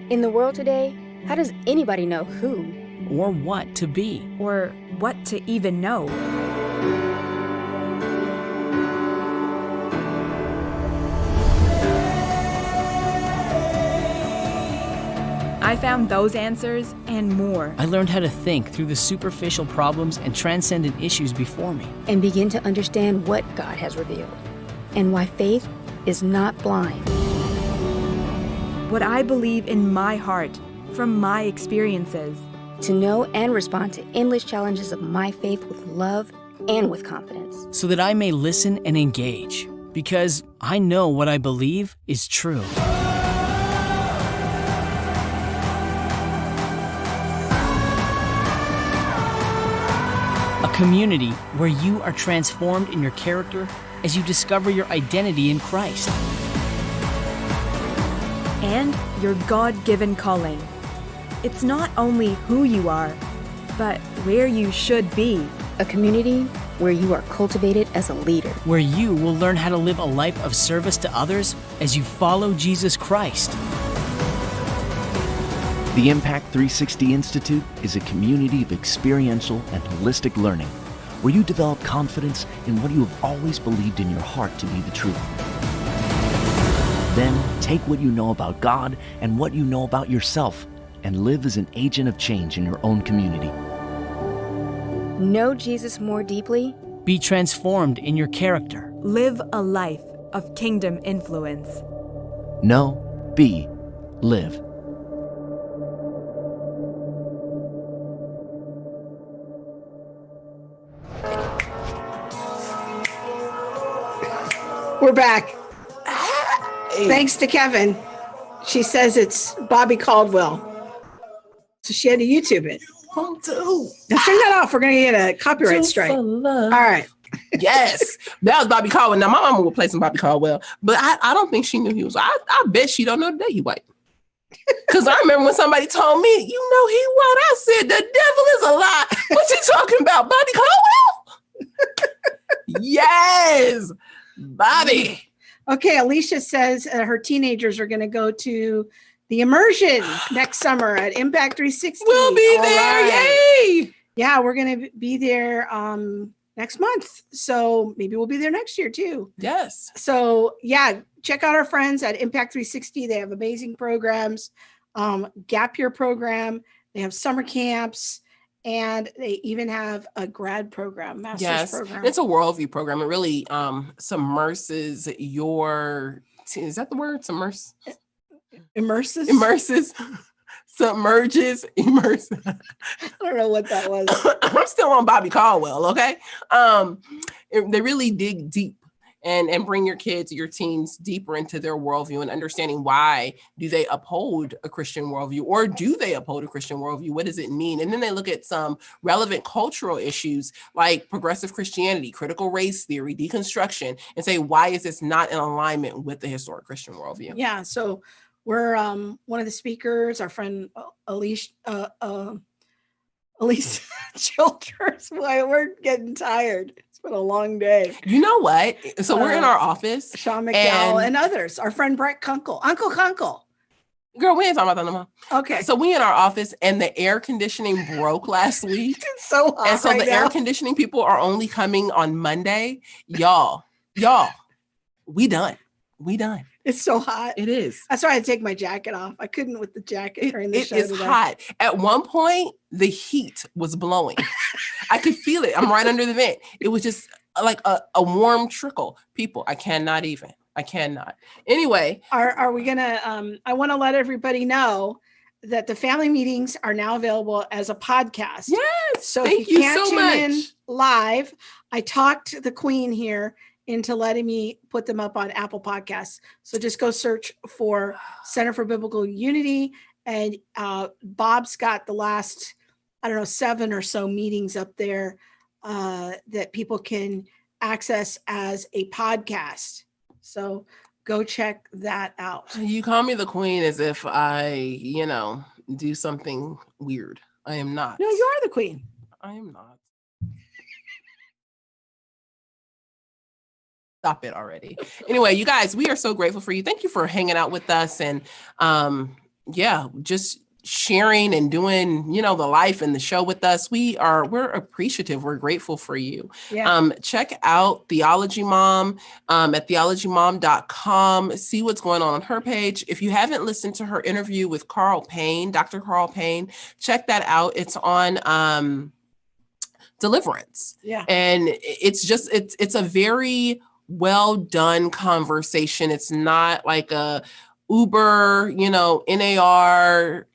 Speaker 7: In the world today, how does anybody know who?
Speaker 6: Or what to be?
Speaker 5: Or what to even know? I found those answers and more.
Speaker 6: I learned how to think through the superficial problems and transcendent issues before me.
Speaker 7: And begin to understand what God has revealed. And why faith is not blind.
Speaker 5: What I believe in my heart from my experiences.
Speaker 7: To know and respond to endless challenges of my faith with love and with confidence.
Speaker 6: So that I may listen and engage. Because I know what I believe is true. A community where you are transformed in your character as you discover your identity in Christ.
Speaker 5: And your God-given calling. It's not only who you are, but where you should be.
Speaker 7: A community where you are cultivated as a leader.
Speaker 6: Where you will learn how to live a life of service to others as you follow Jesus Christ.
Speaker 8: The Impact 360 Institute is a community of experiential and holistic learning where you develop confidence in what you have always believed in your heart to be the truth. Then take what you know about God and what you know about yourself and live as an agent of change in your own community.
Speaker 7: Know Jesus more deeply.
Speaker 6: Be transformed in your character.
Speaker 5: Live a life of kingdom influence.
Speaker 8: Know, be, live.
Speaker 2: We're back. Thanks to Kevin. She says it's Bobby Caldwell. So she had to YouTube it.
Speaker 1: Now turn
Speaker 2: that off. We're going to get a copyright strike. All right.
Speaker 1: Yes. That was Bobby Caldwell. Now, my mama would play some Bobby Caldwell, but I don't think she knew he was. I bet she don't know that he white. Because I remember when somebody told me, you know he white. I said, the devil is a lie. What you talking about, Bobby Caldwell? Yes. Bobby.
Speaker 2: Okay, Alicia says her teenagers are going to go to the immersion next summer at Impact 360.
Speaker 1: We'll be there. Yay!
Speaker 2: Yeah, we're going to be there next month. So maybe we'll be there next year too.
Speaker 1: Yes.
Speaker 2: So yeah, check out our friends at Impact 360. They have amazing programs. gap year program. They have summer camps, and they even have a grad program, master's program.
Speaker 1: It's a worldview program. It really submerses your, is that the word? Submerses? Immerses. Submerges, immerse.
Speaker 2: I don't know what that was.
Speaker 1: I'm still on Bobby Caldwell, okay? They really dig deep and bring your kids, your teens deeper into their worldview and understanding why do they uphold a Christian worldview, or do they uphold a Christian worldview? What does it mean? And then they look at some relevant cultural issues like progressive Christianity, critical race theory, deconstruction, and say, why is this not in alignment with the historic Christian worldview?
Speaker 2: Yeah, so we're one of the speakers, our friend Elise Childers. We're getting tired. It's been a long day.
Speaker 1: You know what? So we're in our office.
Speaker 2: Sean McDowell and others. Our friend Brett Kunkel. Uncle Kunkel.
Speaker 1: Girl, we ain't talking about that no more.
Speaker 2: Okay.
Speaker 1: So we in our office, and the air conditioning broke last week.
Speaker 2: It's so hot.
Speaker 1: And so the air conditioning people are only coming on Monday. Y'all, we done.
Speaker 2: It's so hot.
Speaker 1: It is.
Speaker 2: That's why I had to take my jacket off. I couldn't with the jacket during the show.
Speaker 1: It is hot. At one point, the heat was blowing. I could feel it. I'm right under the vent. It was just like a warm trickle. People, I cannot. Anyway.
Speaker 2: Are we going to, I want to let everybody know that the family meetings are now available as a podcast.
Speaker 1: Yes.
Speaker 2: So
Speaker 1: thank
Speaker 2: if you
Speaker 1: you
Speaker 2: can't
Speaker 1: so
Speaker 2: tune
Speaker 1: much.
Speaker 2: in live, I talked the Queen here into letting me put them up on Apple Podcasts. So just go search for Center for Biblical Unity. And Bob's got the last, 7 or so meetings up there that people can access as a podcast. So go check that out.
Speaker 1: You call me the Queen as if I, do something weird. I am not.
Speaker 2: No, you are the Queen.
Speaker 1: I am not. Stop it already. Anyway, you guys, we are so grateful for you. Thank you for hanging out with us and just sharing and doing, the life and the show with us. We're appreciative. We're grateful for you.
Speaker 2: Yeah.
Speaker 1: Check out Theology Mom at theologymom.com. See what's going on her page. If you haven't listened to her interview with Carl Payne, Dr. Carl Payne, check that out. It's on deliverance.
Speaker 2: Yeah.
Speaker 1: And it's a very well done conversation. It's not like a Uber, NAR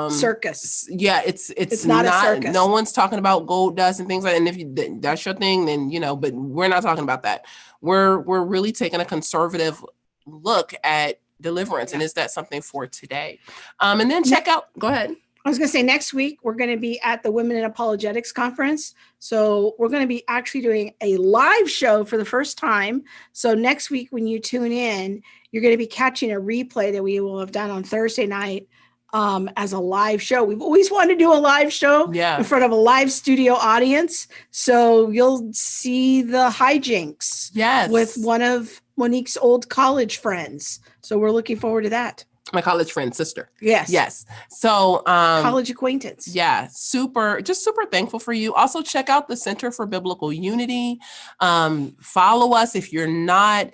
Speaker 2: circus.
Speaker 1: Yeah, it's not a circus. No one's talking about gold dust and things like that. And if that's your thing, then but we're not talking about that. We're really taking a conservative look at deliverance, and is that something for today? And then check out. Go ahead.
Speaker 2: I was going to say next week, we're going to be at the Women in Apologetics Conference. So we're going to be actually doing a live show for the first time. So next week, when you tune in, you're going to be catching a replay that we will have done on Thursday night as a live show. We've always wanted to do a live show in front of a live studio audience. So you'll see the hijinks with one of Monique's old college friends. So we're looking forward to that.
Speaker 1: My college friend's sister.
Speaker 2: Yes.
Speaker 1: So
Speaker 2: college acquaintance.
Speaker 1: Yeah. Super thankful for you. Also check out the Center for Biblical Unity. Follow us if you're not.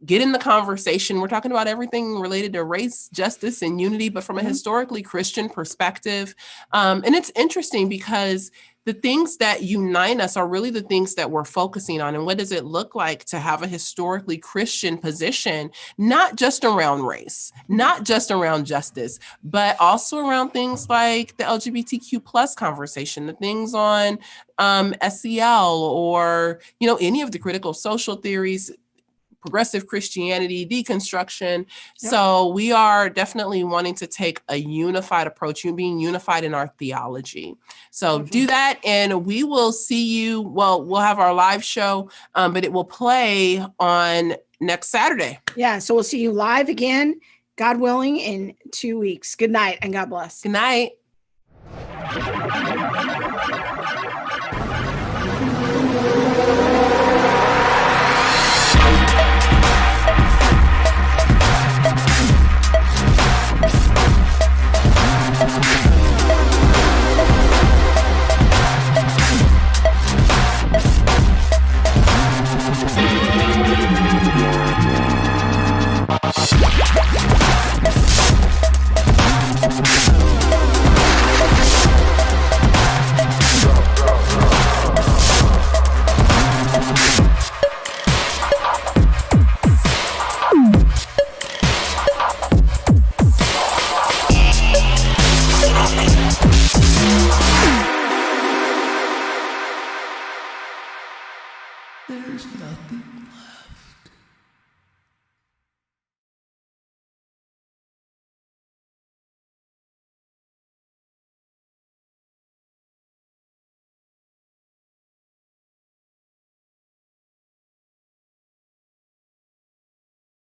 Speaker 1: Get in the conversation. We're talking about everything related to race, justice, and unity, but from a historically Christian perspective. And it's interesting because the things that unite us are really the things that we're focusing on. And what does it look like to have a historically Christian position, not just around race, not just around justice, but also around things like the LGBTQ plus conversation, the things on SEL or, any of the critical social theories, progressive Christianity, deconstruction. Yep. So we are definitely wanting to take a unified approach, being unified in our theology. So do that, and we will see you. Well, we'll have our live show, but it will play on next Saturday.
Speaker 2: Yeah, so we'll see you live again, God willing, in 2 weeks. Good night, and God bless.
Speaker 1: Good night.